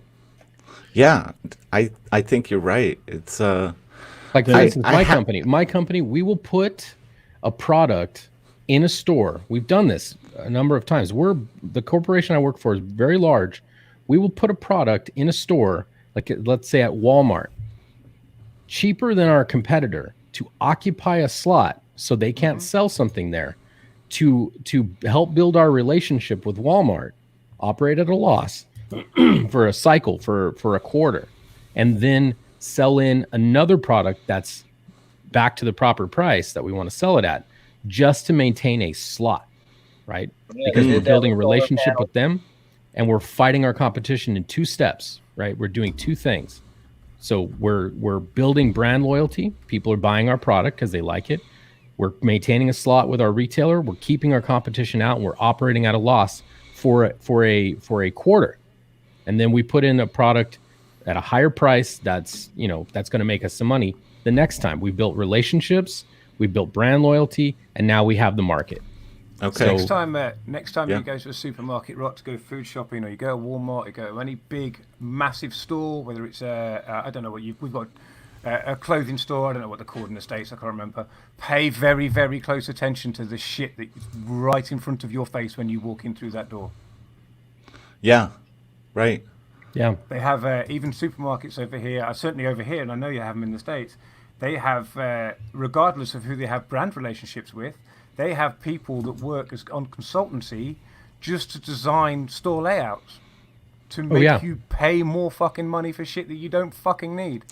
Yeah, I think you're right. It's Like, for I- instance, I ha- my company, we will put a product in a store. We've done this a number of times. The corporation I work for is very large. We will put a product in a store, like let's say at Walmart, cheaper than our competitor to occupy a slot so they can't sell something there, to help build our relationship with Walmart, operate at a loss for a cycle for a quarter, and then sell in another product that's back to the proper price that we want to sell it at, just to maintain a slot, right? Yeah, Because they we're did that building a with solar relationship panels. with them, and we're fighting our competition in two steps, right? We're doing two things. So we're building brand loyalty. People are buying our product because they like it. We're maintaining a slot with our retailer. We're keeping our competition out, and we're operating at a loss for a quarter. And then we put in a product at a higher price that's going to make us some money the next time. We built relationships, we built brand loyalty, and now we have the market. okay. Next time Yeah. you go to a supermarket, right, to go food shopping, or you go to Walmart, you go to any big, massive store, whether it's I don't know what we've got a clothing store. I don't know what they're called in the States. I can't remember. Pay very, very close attention to the shit that's right in front of your face when you walk in through that door. Yeah, right. Yeah. They have even supermarkets over here, certainly over here, and I know you have them in the States. They have, regardless of who they have brand relationships with, they have people that work on consultancy just to design store layouts to make you pay more fucking money for shit that you don't fucking need.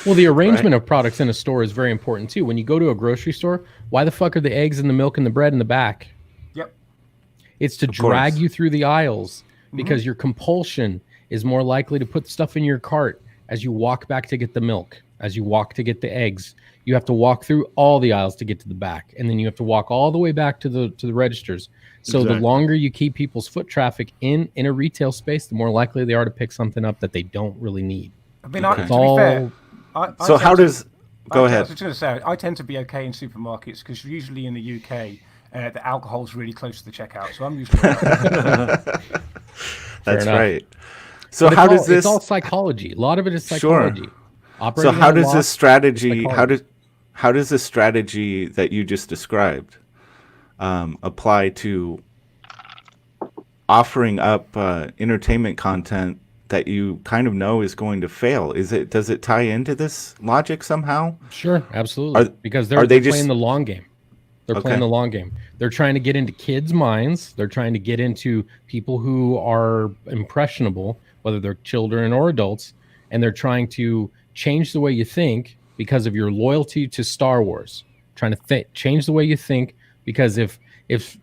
Well, the arrangement of products in a store is very important too. When you go to a grocery store, why the fuck are the eggs and the milk and the bread in the back? Yep. It's to drag you through the aisles, because your compulsion is more likely to put stuff in your cart as you walk back to get the milk, as you walk to get the eggs. You have to walk through all the aisles to get to the back, and then you have to walk all the way back to the registers. So the longer you keep people's foot traffic in a retail space, the more likely they are to pick something up that they don't really need. I mean, to be fair, So how does... Go ahead. I was just going to say, I tend to be okay in supermarkets because usually in the UK, the alcohol's really close to the checkout, so I'm usually That's enough. right. So But how does this... It's all psychology. A lot of it is psychology. So Operating how at a does loss this is strategy... psychology. How does this strategy that you just described apply to offering up entertainment content that you kind of know is going to fail? Does it tie into this logic somehow? Sure, absolutely. Because they're playing the long game. They're playing the long game. They're trying to get into kids' minds. They're trying to get into people who are impressionable, whether they're children or adults, and they're trying to change the way you think because of your loyalty to Star Wars. Trying to change the way you think, because if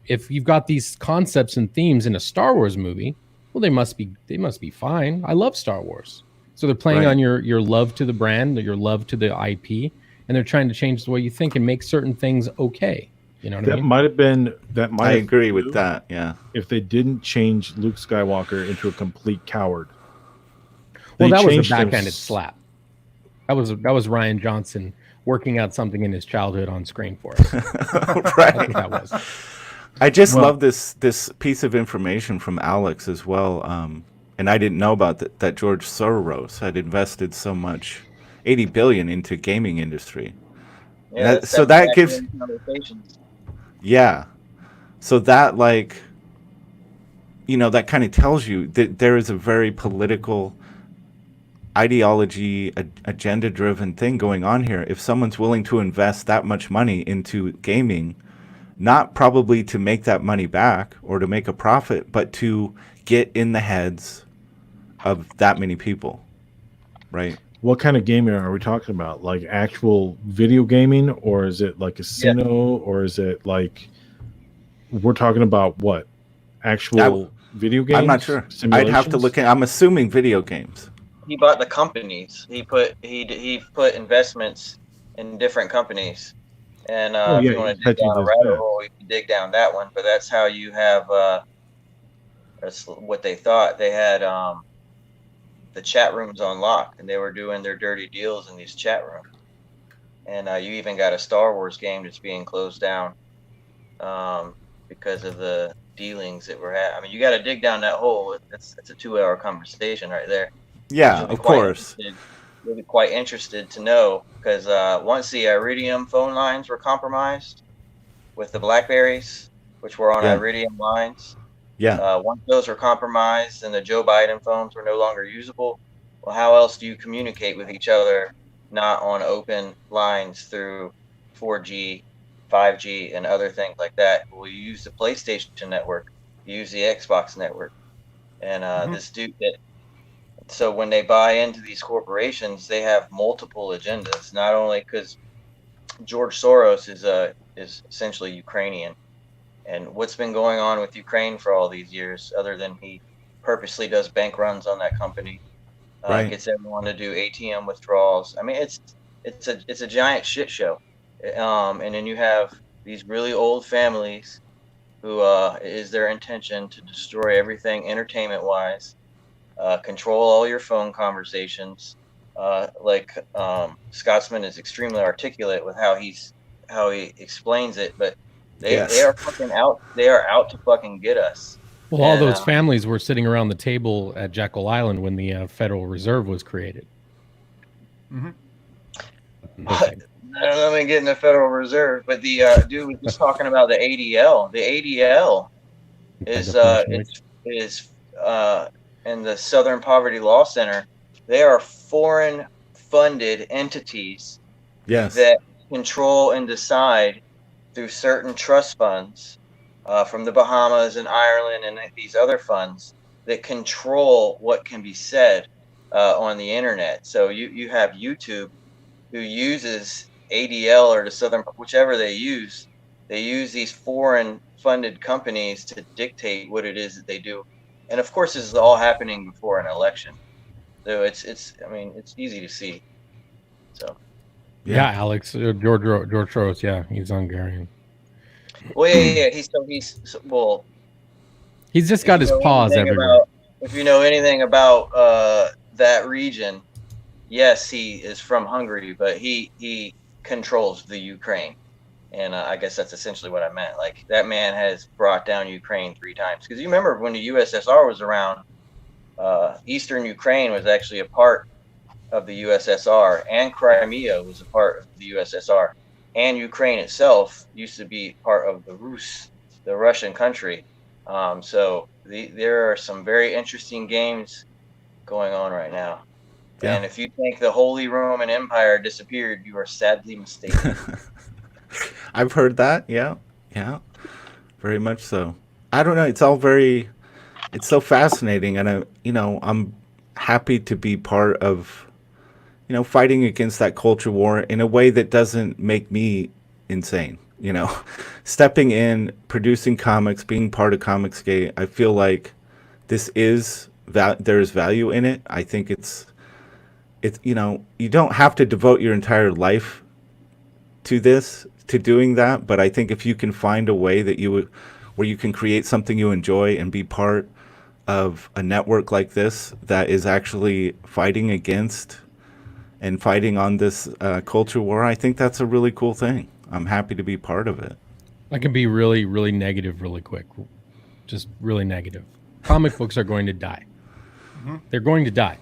you've got these concepts and themes in a Star Wars movie, well, they must be fine. I love Star Wars. So they're playing on your love to the brand, your love to the IP, and they're trying to change the way you think and make certain things okay. You know what I mean? I agree with that. Yeah. If they didn't change Luke Skywalker into a complete coward. Well, that was a backhanded slap. That was Ryan Johnson working out something in his childhood on screen for us. Right. That's what that was. I just love this piece of information from Alex as well. And I didn't know about that George Soros had invested so much, $80 billion into gaming industry. Yeah, So that gives... Yeah. So that, like, that kind of tells you that there is a very political ideology, agenda-driven thing going on here. If someone's willing to invest that much money into gaming, not probably to make that money back or to make a profit, but to get in the heads of that many people, right? What kind of gaming are we talking about? Like actual video gaming, or is it like casino, or is it like we're talking about what? Actual video games? I'm not sure. I'd have to look at. I'm assuming video games. He bought the companies. He put investments in different companies. And if you want to dig down a rabbit hole, you can dig down that one. But that's how you have. That's what they thought. They had the chat rooms on lock, and they were doing their dirty deals in these chat rooms. And you even got a Star Wars game that's being closed down because of the dealings that were had. I mean, you got to dig down that hole. It's a 2-hour conversation right there. Yeah, You'll be of course. You'll be quite interested to know, because once the Iridium phone lines were compromised with the Blackberries, which were on Yeah. Iridium lines, Yeah. once those were compromised and the Joe Biden phones were no longer usable, well, how else do you communicate with each other not on open lines through 4G, 5G, and other things like that? Well, you use the PlayStation network, you use the Xbox network, and this dude that. So when they buy into these corporations, they have multiple agendas. Not only because George Soros is essentially Ukrainian, and what's been going on with Ukraine for all these years, other than he purposely does bank runs on that company, Right. gets everyone to do ATM withdrawals. I mean, it's a giant shit show. And then you have these really old families who is their intention to destroy everything entertainment wise, control all your phone conversations. Scotsman is extremely articulate with how he explains it, but they Yes. are fucking out. They are out to fucking get us. Well, all And, those families were sitting around the table at Jekyll Island when the Federal Reserve was created. Okay. Let me get in the Federal Reserve, but the dude was just talking about the ADL. The ADL is in the Southern Poverty Law Center. They are foreign funded entities Yes. that control and decide through certain trust funds from the Bahamas and Ireland and these other funds that control what can be said on the internet. So you have YouTube, who uses ADL or the Southern, whichever they use these foreign funded companies to dictate what it is that they do. And of course, this is all happening before an election. So it's easy to see. So. Yeah, Alex, George Soros, yeah, he's Hungarian. Well, yeah. He's just got his paws everywhere. If you know anything about that region, yes, he is from Hungary, but he controls the Ukraine, and I guess that's essentially what I meant. Like, that man has brought down Ukraine 3 times. Because you remember when the USSR was around, Eastern Ukraine was actually a part of the USSR, and Crimea was a part of the USSR, and Ukraine itself used to be part of the Russian country. So there are some very interesting games going on right now. Yeah. And if you think the Holy Roman Empire disappeared, you are sadly mistaken. I've heard that. Yeah. Very much so. I don't know. It's so fascinating, and I'm happy to be part of, fighting against that culture war in a way that doesn't make me insane. Stepping in, producing comics, being part of Comicsgate, I feel like there's value in it. I think it's you don't have to devote your entire life to doing that, but I think if you can find a way where you can create something you enjoy and be part of a network like this that is actually fighting against and fighting on this culture war, I think that's a really cool thing. I'm happy to be part of it. I can be really, really negative really quick. Just really negative. Comic books are going to die. Mm-hmm. They're going to die.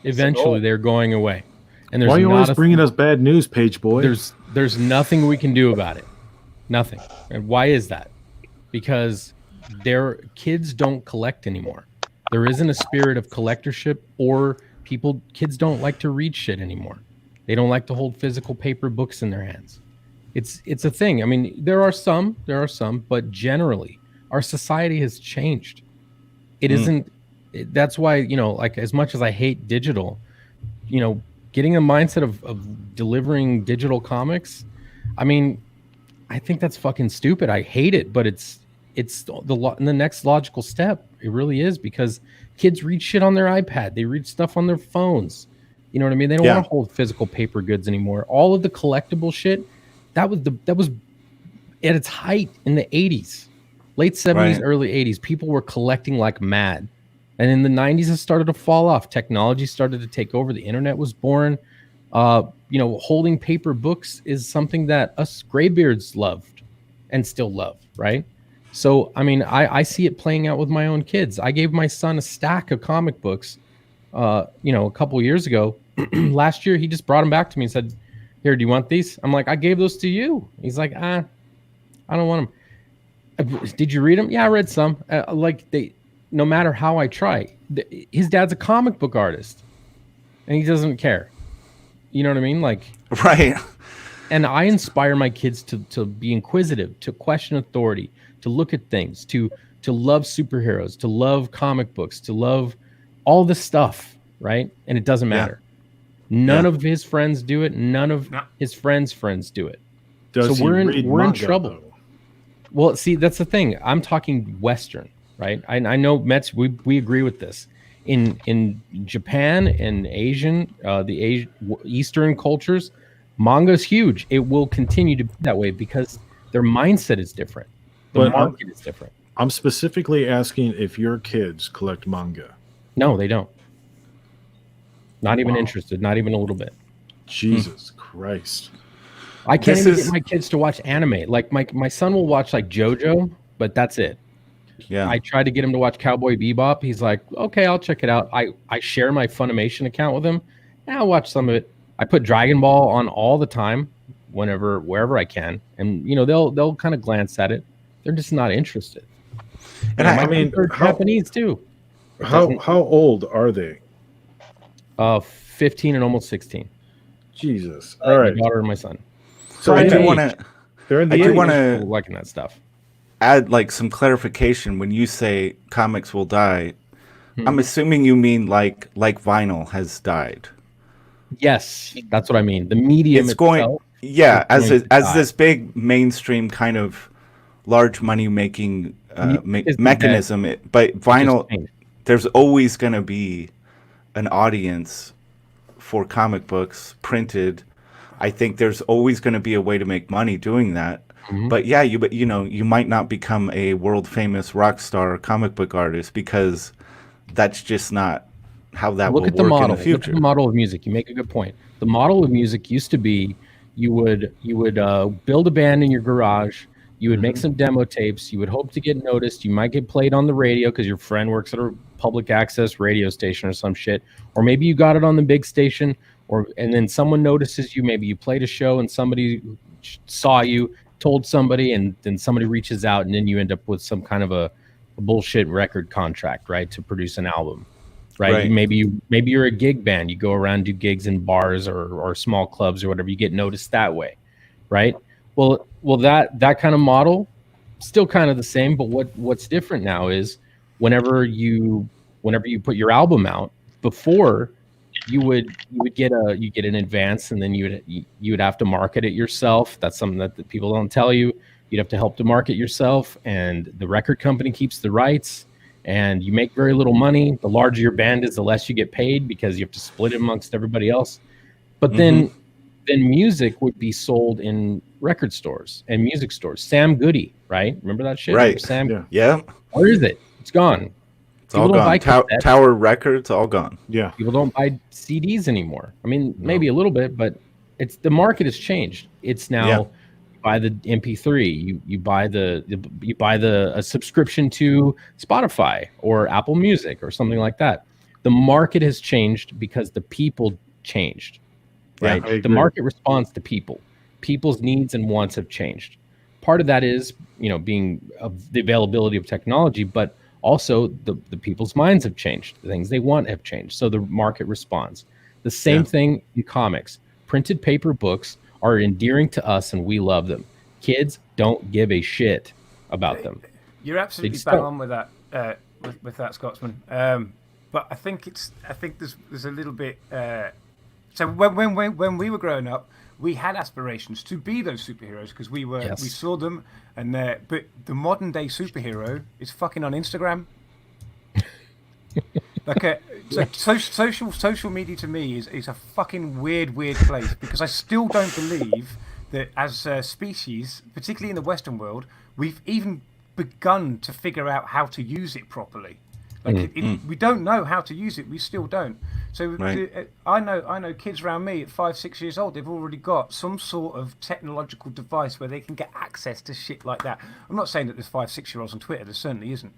Eventually, they're going away. And there's why are you always bringing us bad news, Page Boy? There's nothing we can do about it. Nothing. And why is that? Because kids don't collect anymore. There isn't a spirit of collectorship, or kids don't like to read shit anymore. They don't like to hold physical paper books in their hands. It's a thing. I mean, there are some, but generally our society has changed. It isn't. That's why, like, as much as I hate digital, getting a mindset of delivering digital comics, I mean, I think that's fucking stupid. I hate it, but it's the next logical step. It really is, because kids read shit on their iPad. They read stuff on their phones. You know what I mean? They don't want to hold physical paper goods anymore. All of the collectible shit, that was at its height in the 80s, late 70s, right. Early 80s. People were collecting like mad. And in the 90s, it started to fall off. Technology started to take over. The internet was born. Holding paper books is something that us graybeards loved and still love, right? So, I mean, I see it playing out with my own kids. I gave my son a stack of comic books a couple years ago. Last year, he just brought them back to me and said, "Here, do you want these?" I'm like, "I gave those to you." He's like, "I don't want them." Did you read them? Yeah, I read some. No matter how I try, his dad's a comic book artist, and he doesn't care. You know what I mean? Like, Right. and I inspire my kids to be inquisitive, to question authority, to look at things, to love superheroes, to love comic books, to love all this stuff, right? And it doesn't matter. None of his friends do it. None of his friends' friends do it. Does So we're he read in manga, trouble. though? Well, see, that's the thing. I'm talking Western, right? I know Mets. We agree with this. In Japan and Eastern cultures, manga is huge. It will continue to be that way because their mindset is different. The market is different. I'm specifically asking if your kids collect manga. No, they don't. Not even interested. Not even a little bit. Jesus Christ. I can't even get my kids to watch anime. Like my son will watch like JoJo, but that's it. Yeah. I tried to get him to watch Cowboy Bebop. He's like, okay, I'll check it out. I share my Funimation account with him. And I'll watch some of it. I put Dragon Ball on all the time, wherever I can, and they'll kind of glance at it. They're just not interested. And I mean, they're Japanese too. How old are they? 15 and almost 16. Jesus. All right. My daughter and my son. So I do want to. They're in the I do age. want to liking that stuff. add like some clarification when you say comics will die. I'm assuming you mean like vinyl has died. Yes, that's what I mean. The medium It's going, itself yeah, is going to as die. this big mainstream kind of large money making mechanism. But vinyl, changed. there's always going to be an audience for comic books printed. I think there's always going to be a way to make money doing that. But yeah, you might not become a world famous rock star comic book artist because that's just not how that will Look at the work model. in the future. Look at the model of music. You make a good point. The model of music used to be you would build a band in your garage. You would make some demo tapes. You would hope to get noticed. You might get played on the radio because your friend works at a public access radio station or some shit. Or maybe you got it on the big station. And then someone notices you. Maybe you played a show and somebody saw you, told somebody, and then somebody reaches out, and then you end up with some kind of a bullshit record contract, right, to produce an album. Right. Maybe you're a gig band. You go around, do gigs in bars or small clubs or whatever. You get noticed that way, right? Well, that kind of model, still kind of the same. But what's different now is whenever you put your album out, before you would get an advance, and then you would have to market it yourself. That's something that the people don't tell you. You'd have to help to market yourself, and the record company keeps the rights. And you make very little money. The larger your band is, the less you get paid because you have to split it amongst everybody else. But then music would be sold in record stores and music stores. Sam Goody, right? Remember that shit? Right. Sam. Yeah. Where is it? It's gone. It's all gone. Tower Records, all gone. Yeah. People don't buy CDs anymore. I mean, maybe a little bit, but the market has changed. It's now. Yeah. Buy the MP3, you buy a subscription to Spotify or Apple Music or something like that. The market has changed because the people changed, right? Yeah, the market responds to people. People's needs and wants have changed. Part of that is, being of the availability of technology, but also the people's minds have changed. The things they want have changed. So the market responds. The same thing in comics. Printed paper books are endearing to us and we love them. Kids don't give a shit about them. You're absolutely bang on with that, with that, Scotsman. But I think there's a little bit. So when we were growing up, we had aspirations to be those superheroes because we saw them, but the modern day superhero is fucking on Instagram. Social media to me is a fucking weird place because I still don't believe that as a species, particularly in the Western world, we've even begun to figure out how to use it properly. We don't know how to use it. We still don't. So Right. I know kids around me at 5, 6 years old. They've already got some sort of technological device where they can get access to shit like that. I'm not saying that there's 5, 6 year olds on Twitter. There certainly isn't.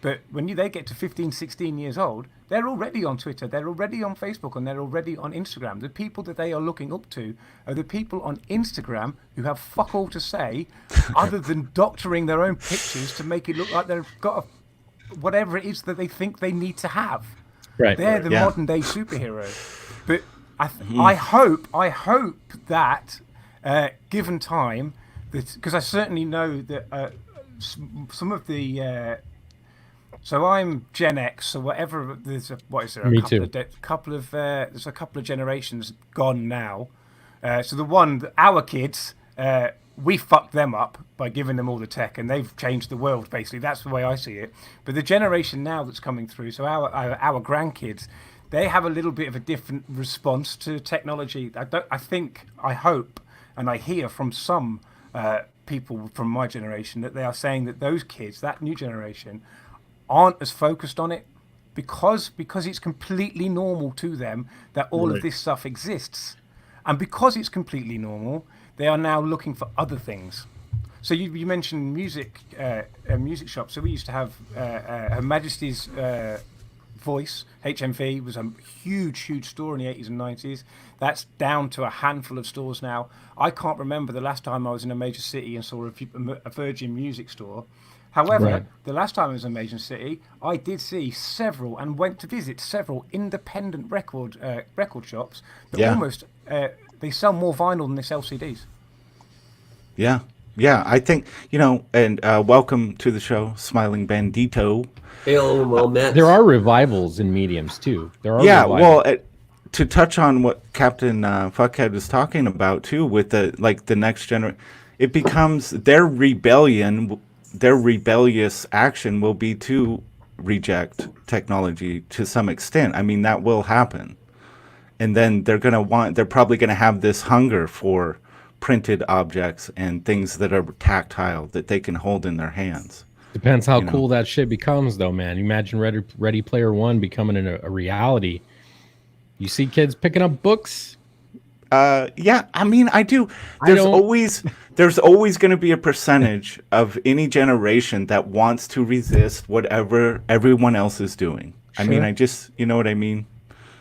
But when they get to 15, 16 years old, they're already on Twitter. They're already on Facebook, and they're already on Instagram. The people that they are looking up to are the people on Instagram who have fuck all to say, other than doctoring their own pictures to make it look like they've got whatever it is that they think they need to have. Right. They're the Yeah. modern day superheroes. But I hope that given time, that because I certainly know that some of the so I'm Gen X, so whatever there's a, what is there? Me couple too. Of there's a couple of generations gone now. So the one that our kids. We fucked them up by giving them all the tech, and they've changed the world. Basically, that's the way I see it. But the generation now that's coming through, so our grandkids, they have a little bit of a different response to technology. I hope, and I hear from some people from my generation that they are saying that those kids, that new generation, aren't as focused on it because it's completely normal to them that all of this stuff exists, and because it's completely normal. They are now looking for other things. So you mentioned music, a music shop. So we used to have Her Majesty's Voice, HMV, was a huge store in the 80s and 90s. That's down to a handful of stores now. I can't remember the last time I was in a major city and saw a Virgin music store. However, Right. the last time I was in a major city, I did see several and went to visit several independent record shops that Yeah. almost they sell more vinyl than they sell CDs. Yeah. Yeah. I think, and welcome to the show, Smiling Bandito. Hail, well met. There are revivals in mediums too. There are Yeah. revivals. Well, to touch on what Captain Fuckhead was talking about too, with the next generation, it becomes their rebellion, their rebellious action will be to reject technology to some extent. I mean, that will happen. And then they're probably going to have this hunger for printed objects and things that are tactile that they can hold in their hands. Depends how cool that shit becomes, though, man. You imagine Ready Player One becoming a reality. You see kids picking up books. Yeah, I mean, I do. There's always going to be a percentage of any generation that wants to resist whatever everyone else is doing. I mean, you know what I mean?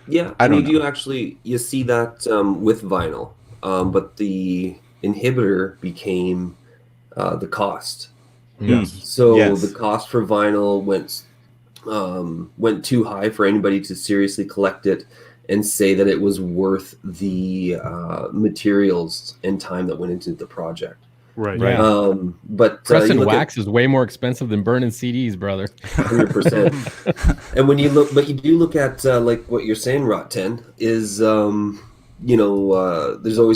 Yeah, I and don't you do actually, you see that with vinyl, but the inhibitor became the cost. Yes. So Yes. the cost for vinyl went too high for anybody to seriously collect it and say that it was worth the materials and time that went into the project. Right. Yeah. But Press you and look wax is way more expensive than burning CDs, brother. 100%. And when you look, but you do look at like what you're saying, Rot 10 is, there's always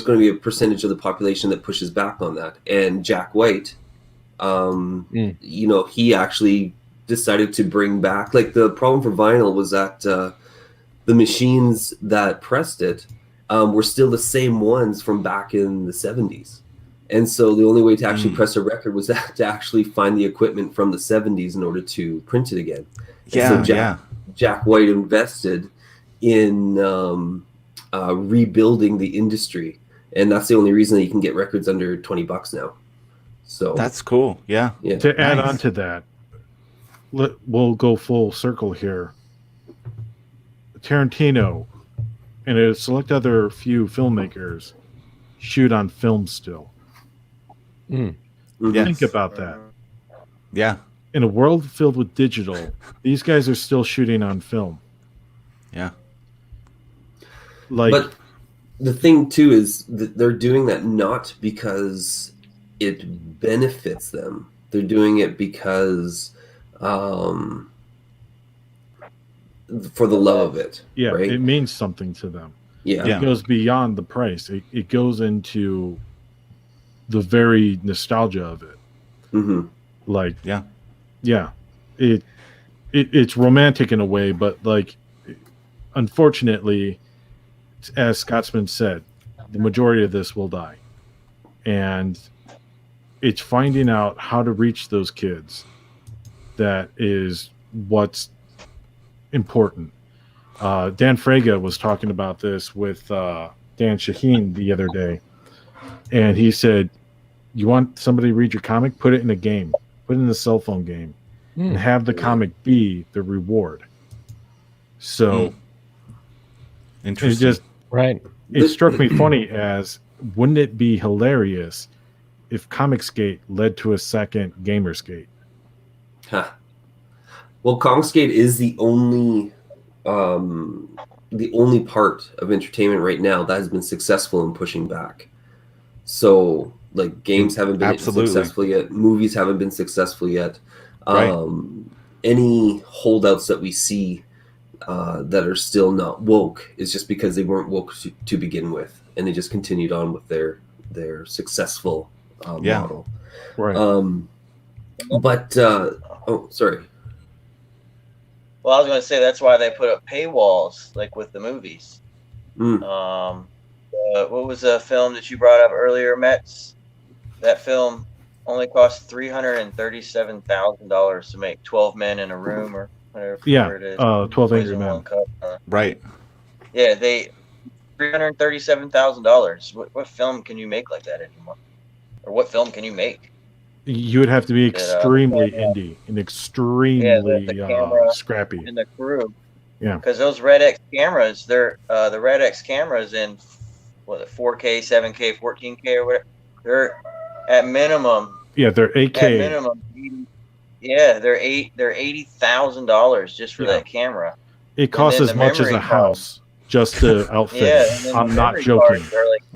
going to be a percentage of the population that pushes back on that. And Jack White, he actually decided to bring back, like, the problem for vinyl was that the machines that pressed it were still the same ones from back in the 70s. And so the only way to actually press a record was to actually find the equipment from the 70s in order to print it again. And so Jack White invested in rebuilding the industry. And that's the only reason that you can get records under $20 now. So That's cool. Yeah. To add on to that, we'll go full circle here. Tarantino and a select other few filmmakers shoot on film still. Yes. Think about that. Yeah. In a world filled with digital, these guys are still shooting on film. Yeah. But the thing too is that they're doing that not because it benefits them. They're doing it because for the love of it. Yeah, right? it means something to them. Yeah. It goes beyond the price. It goes into the very nostalgia of it. Mm-hmm. Like, yeah. It's romantic in a way, but like, unfortunately, as Scotsman said, the majority of this will die, and it's finding out how to reach those kids that is what's important. Dan Fraga was talking about this with Dan Shaheen the other day, and he said, "You want somebody to read your comic? Put it in a game. Put it in a cell phone game, and have the comic be the reward." So, Interesting. It struck me funny as, wouldn't it be hilarious if Comicsgate led to a second Gamersgate? Huh. Well, Comicsgate is the only part of entertainment right now that has been successful in pushing back. So, like, games haven't been successful yet. Movies haven't been successful yet. Any holdouts that we see that are still not woke is just because they weren't woke to begin with, and they just continued on with their successful model. Right. Sorry. Well, I was going to say that's why they put up paywalls, like with the movies. What was the film that you brought up earlier, Mets? That film only cost $337,000 to make. 12 Men in a Room, or whatever it is. 12 Angry Men. Right. Yeah, $337,000. What film can you make like that anymore? Or what film can you make? You would have to be extremely indie and extremely camera scrappy. And the crew. Yeah. Because those Red X cameras, they're the Red X cameras in 4K, 7K, 14K, or whatever. They're at minimum. Yeah, they're 8K. At minimum. Yeah, they're $80,000 just for that camera. It costs as much as a house just to outfit. Yeah, I'm not joking.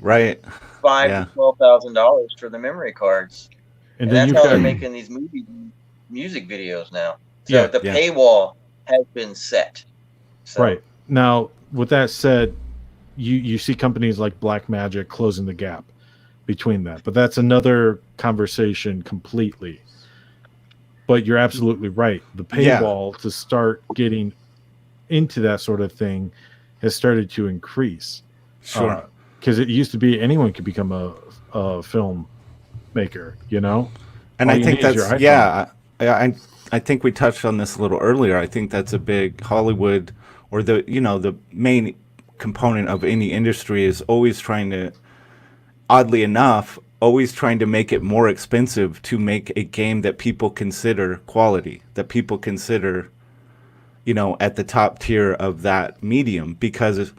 Like $5,000 to $12,000 for the memory cards. And that's how they're making these music videos now. So the paywall has been set. So. Right. Now, with that said, you see companies like Blackmagic closing the gap between that. But that's another conversation completely. But you're absolutely right. The paywall to start getting into that sort of thing has started to increase. Sure. Because it used to be anyone could become a film maker, you know? And I think that's I think we touched on this a little earlier. I think that's a big Hollywood, or the main component of any industry is always trying to, oddly enough, always trying to make it more expensive to make a game that people consider quality, that people consider, at the top tier of that medium, because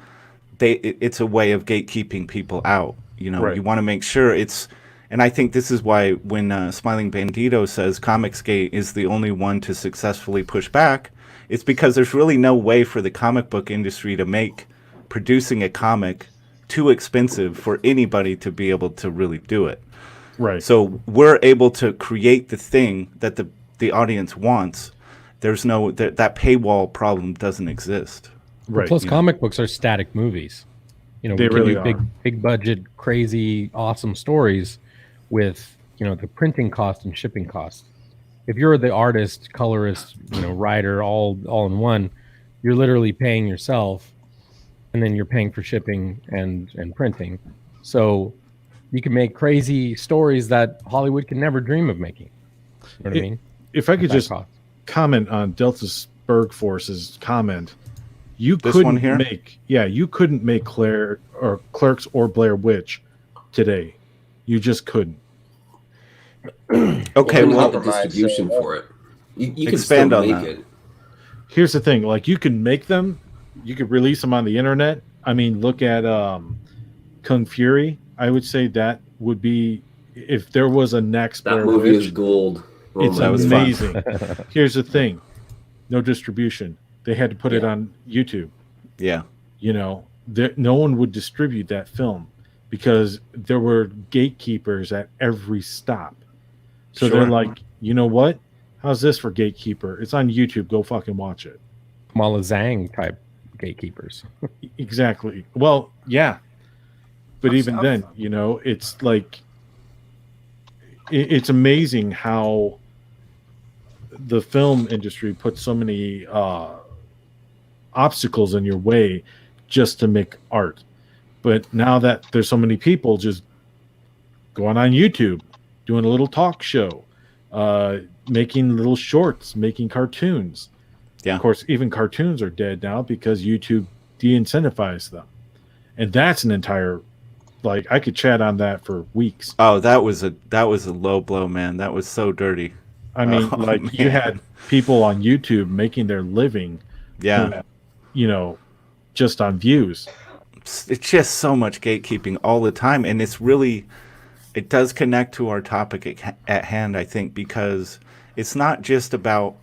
it's a way of gatekeeping people out. You want to make sure it's. And I think this is why when Smiling Bandito says Comicsgate is the only one to successfully push back, it's because there's really no way for the comic book industry to make producing a comic too expensive for anybody to be able to really do it. Right. So we're able to create the thing that the audience wants. There's no that paywall problem doesn't exist. Right. Plus, comic books are static movies. They really are. Big budget, crazy, awesome stories with the printing cost and shipping costs. If you're the artist, colorist, writer, all in one, you're literally paying yourself, and then you're paying for shipping and printing. So you can make crazy stories that Hollywood can never dream of making. You know what I mean? If I could just comment on Delta Spurg Force's comment, you couldn't make Clerks or Blair Witch today. You just couldn't. Okay, well, the distribution for it. You can expand still on make that. it. Here's the thing: like, you can make them, you could release them on the internet. I mean, look at Kung Fury. I would say that would be, if there was a next That Blair movie Witch, is gold. Oh it's my God. amazing. Here's the thing: no distribution. They had to put it on YouTube. Yeah. No one would distribute that film because there were gatekeepers at every stop. So they're like, you know what? How's this for gatekeeper? It's on YouTube. Go fucking watch it. Kamala Zhang type gatekeepers. Exactly. Well, yeah. But even then, it's like, it's amazing how the film industry puts so many obstacles in your way just to make art. But now that there's so many people just going on YouTube, doing a little talk show, making little shorts, making cartoons, Yeah. Of course, even cartoons are dead now because YouTube de-incentivized them. And that's an entire, like, I could chat on that for weeks. Oh, that was a low blow, man. That was so dirty. I mean, Oh, like, you man. had people on YouTube making their living, Yeah. you know, just on views. It's just so much gatekeeping all the time, and it does connect to our topic at hand, I think, because it's not just about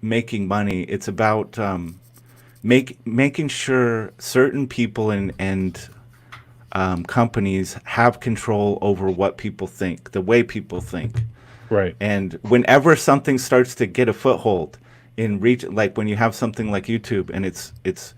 making money. It's about making sure certain people and companies have control over what people think, the way people think. Right. And whenever something starts to get a foothold in reach, like when you have something like YouTube, and it's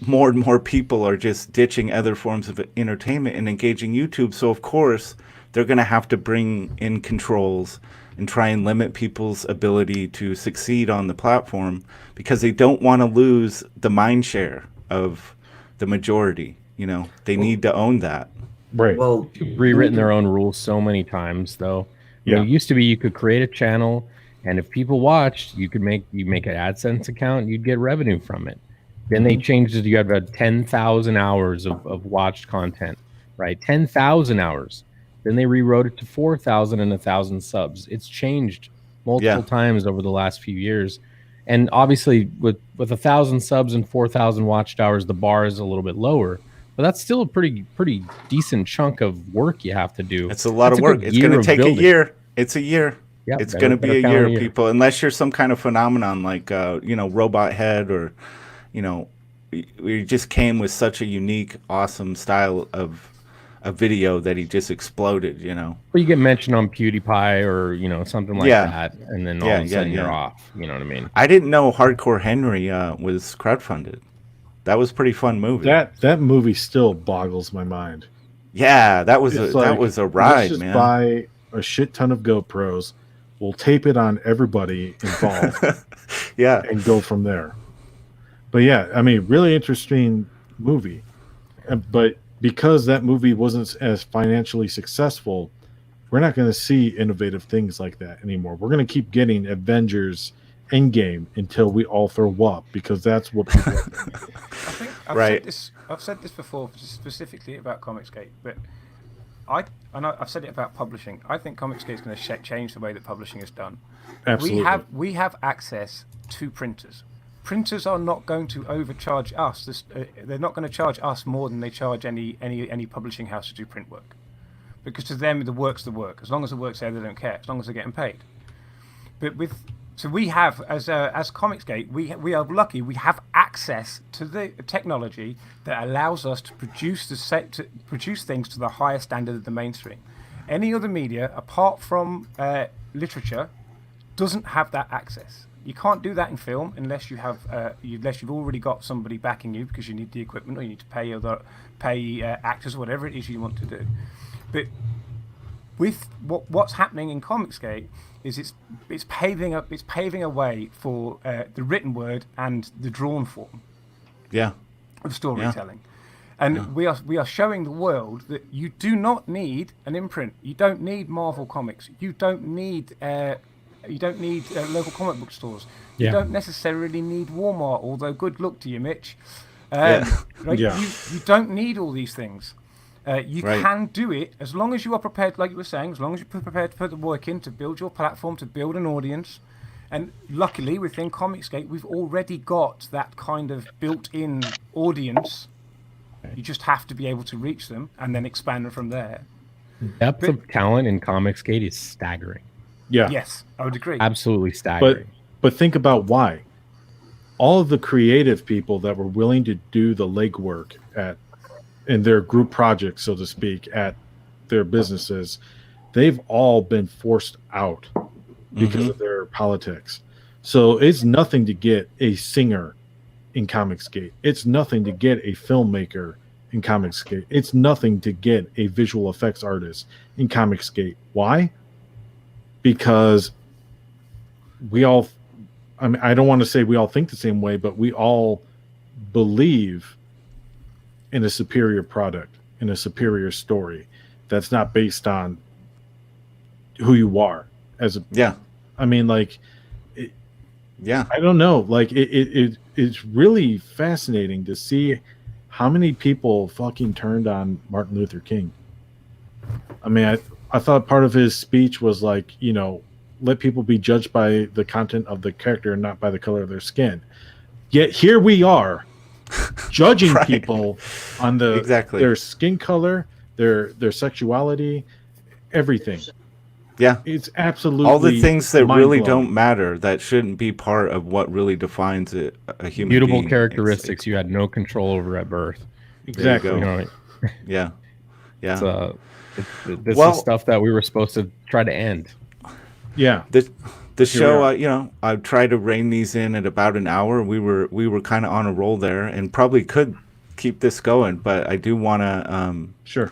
more and more people are just ditching other forms of entertainment and engaging YouTube. So of course they're going to have to bring in controls and try and limit people's ability to succeed on the platform because they don't want to lose the mind share of the majority. You know, they need to own that. Right. Well, Rewritten their own rules so many times, though. Yeah. It used to be you could create a channel, and if people watched, you make an AdSense account, and you'd get revenue from it. Then they changed it. You have about 10,000 hours of watched content, right? 10,000 hours. Then they rewrote it to 4,000 and 1,000 subs. It's changed multiple times over the last few years. And obviously, with 1,000 subs and 4,000 watched hours, the bar is a little bit lower. But that's still a pretty decent chunk of work you have to do. It's a lot of work. It's going to take a year. It's a year. Yeah, it's going to be a year, people. Unless you're some kind of phenomenon like, Robot Head, or, we just came with such a unique, awesome style of a video that he just exploded, Well, you get mentioned on PewDiePie or, something like that. And then all of a sudden you're off. You know what I mean? I didn't know Hardcore Henry was crowdfunded. That was a pretty fun movie. That movie still boggles my mind. Yeah, that was that was a ride, let's just man. Buy a shit ton of GoPros. We'll tape it on everybody involved. Yeah, and go from there. But yeah, I mean, really interesting movie. But because that movie wasn't as financially successful, we're not going to see innovative things like that anymore. We're going to keep getting Avengers Endgame until we all throw up, because that's what people I think I've said this before, specifically about Comicsgate, but I've said it about publishing. I think Comicsgate is going to change the way that publishing is done. Absolutely. We have access to printers. Printers are not going to overcharge us. They're not going to charge us more than they charge any publishing house to do print work, because to them the work's the work. As long as the work's there, they don't care. As long as they're getting paid. But so we have, as Comicsgate, we are lucky. We have access to the technology that allows us to produce things to the higher standard of the mainstream. Any other media, apart from literature, doesn't have that access. You can't do that in film unless you have unless you've already got somebody backing you, because you need the equipment, or you need to pay actors, whatever it is you want to do. But with what's happening in Comicsgate is it's paving a way for the written word and the drawn form of storytelling. And we are showing the world that you do not need an imprint. You don't need Marvel Comics. You don't need local comic book stores. You don't necessarily need Walmart, although good luck to you, Mitch. Right? You don't need all these things. You can do it as long as you are prepared, like you were saying, as long as you're prepared to put the work in to build your platform, to build an audience. And luckily, within Comicsgate, we've already got that kind of built-in audience. You just have to be able to reach them and then expand from there. Depth of talent in Comicsgate is staggering. Yeah. Yes, I would agree. Absolutely staggering. But think about why. All of the creative people that were willing to do the legwork in their group projects, so to speak, at their businesses, they've all been forced out because of their politics. So it's nothing to get a singer in Comicsgate. It's nothing to get a filmmaker in Comicsgate. It's nothing to get a visual effects artist in Comicsgate. Why? Because we all, I mean, I don't want to say we all think the same way, but we all believe in a superior product, in a superior story that's not based on who you are as a, I mean, like, Yeah. I don't know. Like it's really fascinating to see how many people fucking turned on Martin Luther King. I mean, I thought part of his speech was like, let people be judged by the content of the character and not by the color of their skin. Yet here we are judging Right. people on their skin color, their sexuality, everything. Yeah. It's absolutely all the things that really mind-blowing. don't matter, that shouldn't be part of what really defines a human Mutable being. characteristics you had no control over at birth. Exactly. There you You know, Yeah. Yeah. this Well- is stuff that we were supposed to try to end. Yeah. The show, we I tried to rein these in at about an hour. We were kind of on a roll there, and probably could keep this going, but I do want to Sure.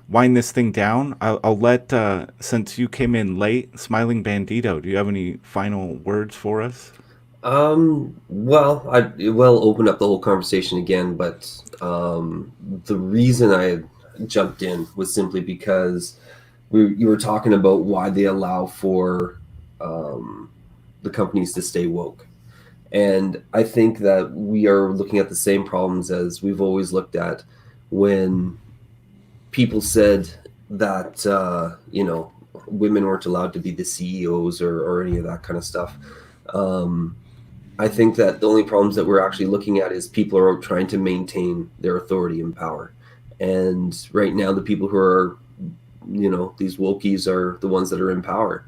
wind this thing down. I'll let, since you came in late, Smiling Bandito, do you have any final words for us? Well, I will open up the whole conversation again, but the reason I jumped in was simply because you were talking about why they allow for the companies to stay woke. And I think that we are looking at the same problems as we've always looked at when people said that, women weren't allowed to be the CEOs or any of that kind of stuff. I think that the only problems that we're actually looking at is people are trying to maintain their authority and power. And right now, the people who are, these wokies are the ones that are in power.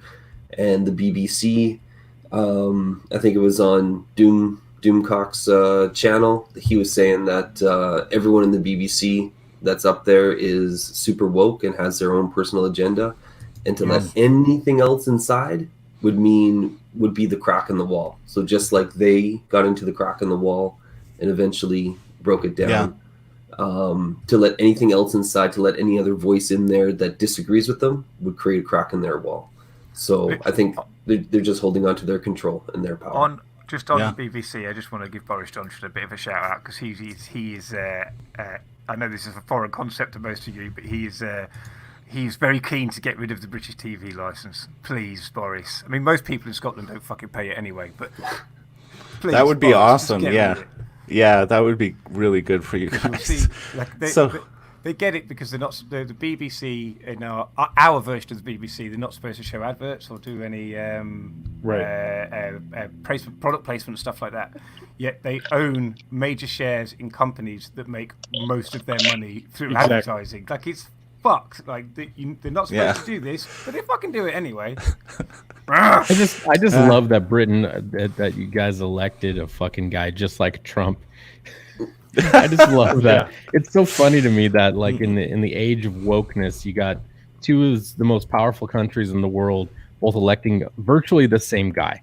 And the BBC, I think it was on Doomcock's channel, he was saying that everyone in the BBC that's up there is super woke and has their own personal agenda. And to let anything else inside would be the crack in the wall. So just like they got into the crack in the wall and eventually broke it down, to let anything else inside, to let any other voice in there that disagrees with them would create a crack in their wall. So I think they're just holding on to their control and their power. On the BBC, I just want to give Boris Johnson a bit of a shout out because he is. I know this is a foreign concept to most of you, but he's very keen to get rid of the British TV license. Please, Boris. I mean, most people in Scotland don't fucking pay it anyway, but please, That would be Boris, awesome. just get rid of it. Yeah, that would be really good for you You'll guys. see, they get it because they're not the BBC in our version of the BBC. They're not supposed to show adverts or do any product placement and stuff like that. Yet they own major shares in companies that make most of their money through advertising. Like it's fucked. Like they're not supposed to do this, but they fucking do it anyway. I just love that Britain that you guys elected a fucking guy just like Trump. I just love that. It's so funny to me that like in the age of wokeness, you got two of the most powerful countries in the world both electing virtually the same guy.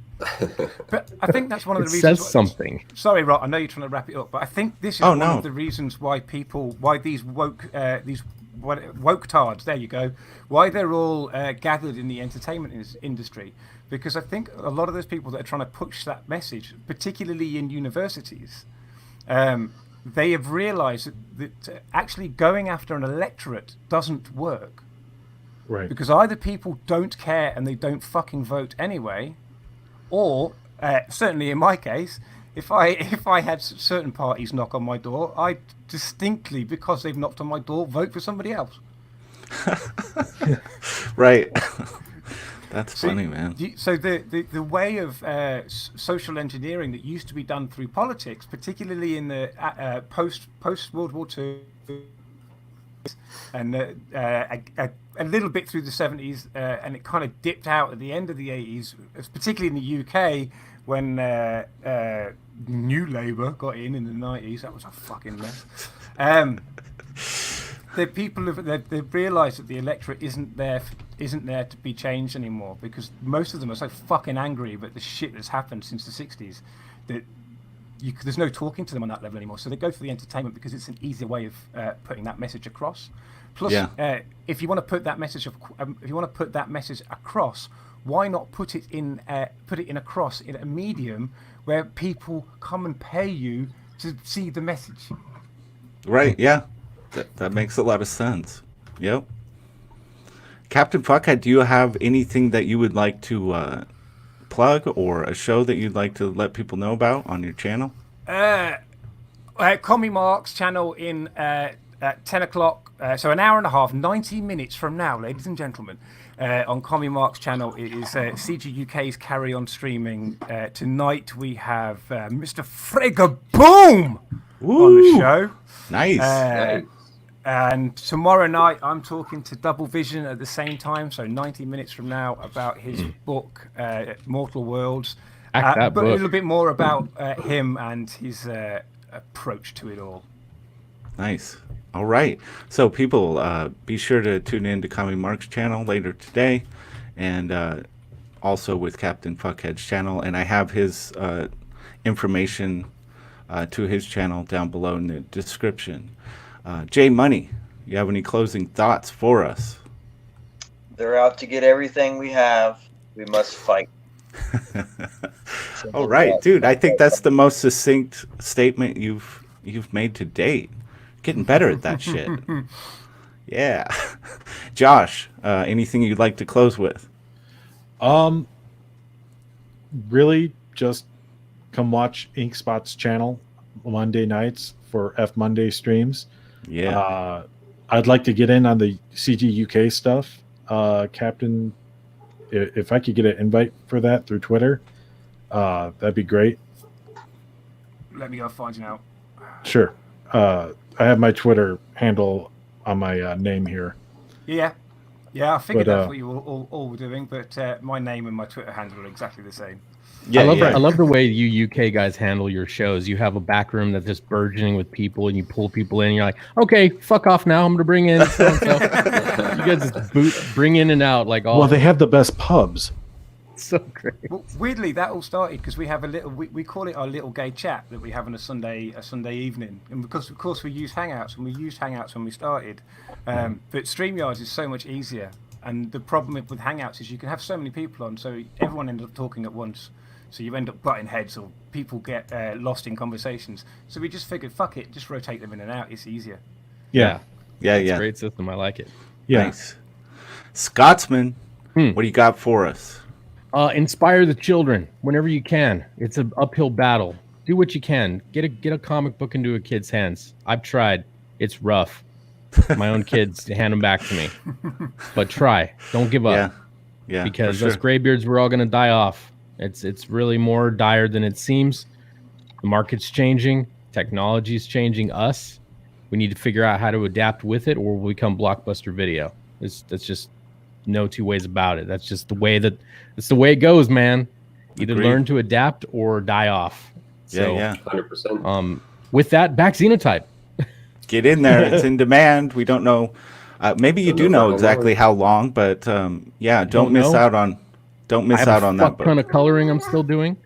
But I think that's one of the reasons. Says something. Sorry, Rod. I know you're trying to wrap it up, but I think this is one of the reasons why these woke-tards, there you go, why they're all gathered in the entertainment industry. Because I think a lot of those people that are trying to push that message, particularly in universities, they have realized that actually going after an electorate doesn't work. Right. Because either people don't care and they don't fucking vote anyway, or certainly in my case, if I had certain parties knock on my door, I distinctly, because they've knocked on my door, vote for somebody else. Right. That's funny, man. So the way of social engineering that used to be done through politics, particularly in the post World War II, and a little bit through the 70s, and it kind of dipped out at the end of the 80s, particularly in the UK when New Labour got in the 90s. That was a fucking mess. The people they've realised that the electorate isn't there to be changed anymore, because most of them are so fucking angry about the shit that's happened since the 60s that there's no talking to them on that level anymore. So they go for the entertainment because it's an easier way of putting that message across. Plus, if you want to put that message across, why not put it in a medium where people come and pay you to see the message? Right. Yeah. That makes a lot of sense. Yep. Captain Fuckhead, do you have anything that you would like to plug or a show that you'd like to let people know about on your channel? Commie Mark's channel in at 10 o'clock, so an hour and a half, 90 minutes from now, ladies and gentlemen, on Commie Mark's channel. It is CGUK's Carry On Streaming. Tonight we have Mr. Frega Boom on the show. Nice. And tomorrow night I'm talking to Double Vision at the same time, so 90 minutes from now, about his book, Mortal Worlds. But a little bit more about him and his approach to it all. Nice. All right. So people, be sure to tune in to Commie Mark's channel later today, and also with Captain Fuckhead's channel. And I have his information to his channel down below in the description. Jay Money, you have any closing thoughts for us? They're out to get everything we have. We must fight. All right, dude. I think that's the most succinct statement you've made to date. Getting better at that shit. Yeah. Josh, anything you'd like to close with? Really, just come watch Inkspot's channel Monday nights for F Monday streams. Yeah. I'd like to get in on the CG UK stuff. Captain, if I could get an invite for that through Twitter, that'd be great. Let me go find you out. Sure. I have my Twitter handle on my name here. Yeah, I figured that's what you all were doing, but my name and my Twitter handle are exactly the same. Yeah, I love the way you UK guys handle your shows. You have a back room that's just burgeoning with people, and you pull people in. And you're like, okay, fuck off now. I'm gonna bring in so-and-so. You guys just bring in and out like all. Well, they have the best pubs. So great. Well, weirdly, that all started because we have a little. We call it our little gay chat that we have on a Sunday evening, and because of course we use Hangouts, and we used Hangouts when we started, but StreamYards is so much easier. And the problem with Hangouts is you can have so many people on, so everyone ends up talking at once. So you end up butting heads, or people get lost in conversations. So we just figured, fuck it, just rotate them in and out. It's easier. Yeah. It's a great system. I like it. Yeah. Nice. Scotsman, what do you got for us? Inspire the children whenever you can. It's an uphill battle. Do what you can. Get a comic book into a kid's hands. I've tried. It's rough. My own kids hand them back to me. But try. Don't give up. Yeah. Because us graybeards, we're all going to die off. It's really more dire than it seems. The market's changing. Technology's changing us. We need to figure out how to adapt with it, or we'll become Blockbuster Video. That's just no two ways about it. That's just the way it goes, man. Either learn to adapt or die off. So, 100%. With that, back Xenotype. Get in there. It's in demand. We don't know. Maybe you do know exactly how long, but don't miss out on. Don't miss out on that. I have a fuck ton of coloring I'm still doing.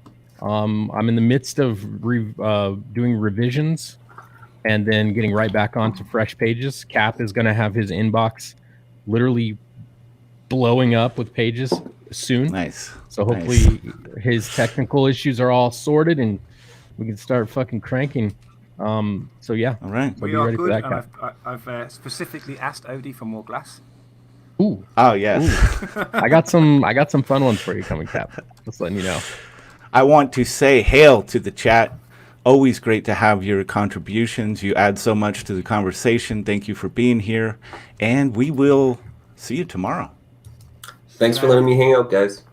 I'm in the midst of doing revisions and then getting right back onto fresh pages. Cap is going to have his inbox literally blowing up with pages soon. Nice. So hopefully his technical issues are all sorted and we can start fucking cranking. So yeah. All right. We are good. And I've specifically asked Odie for more glass. Ooh. Oh yes. Ooh. I got some fun ones for you coming, Cap. Just letting you know. I want to say hail to the chat. Always great to have your contributions. You add so much to the conversation. Thank you for being here. And we will see you tomorrow. Thanks for letting me hang out, guys.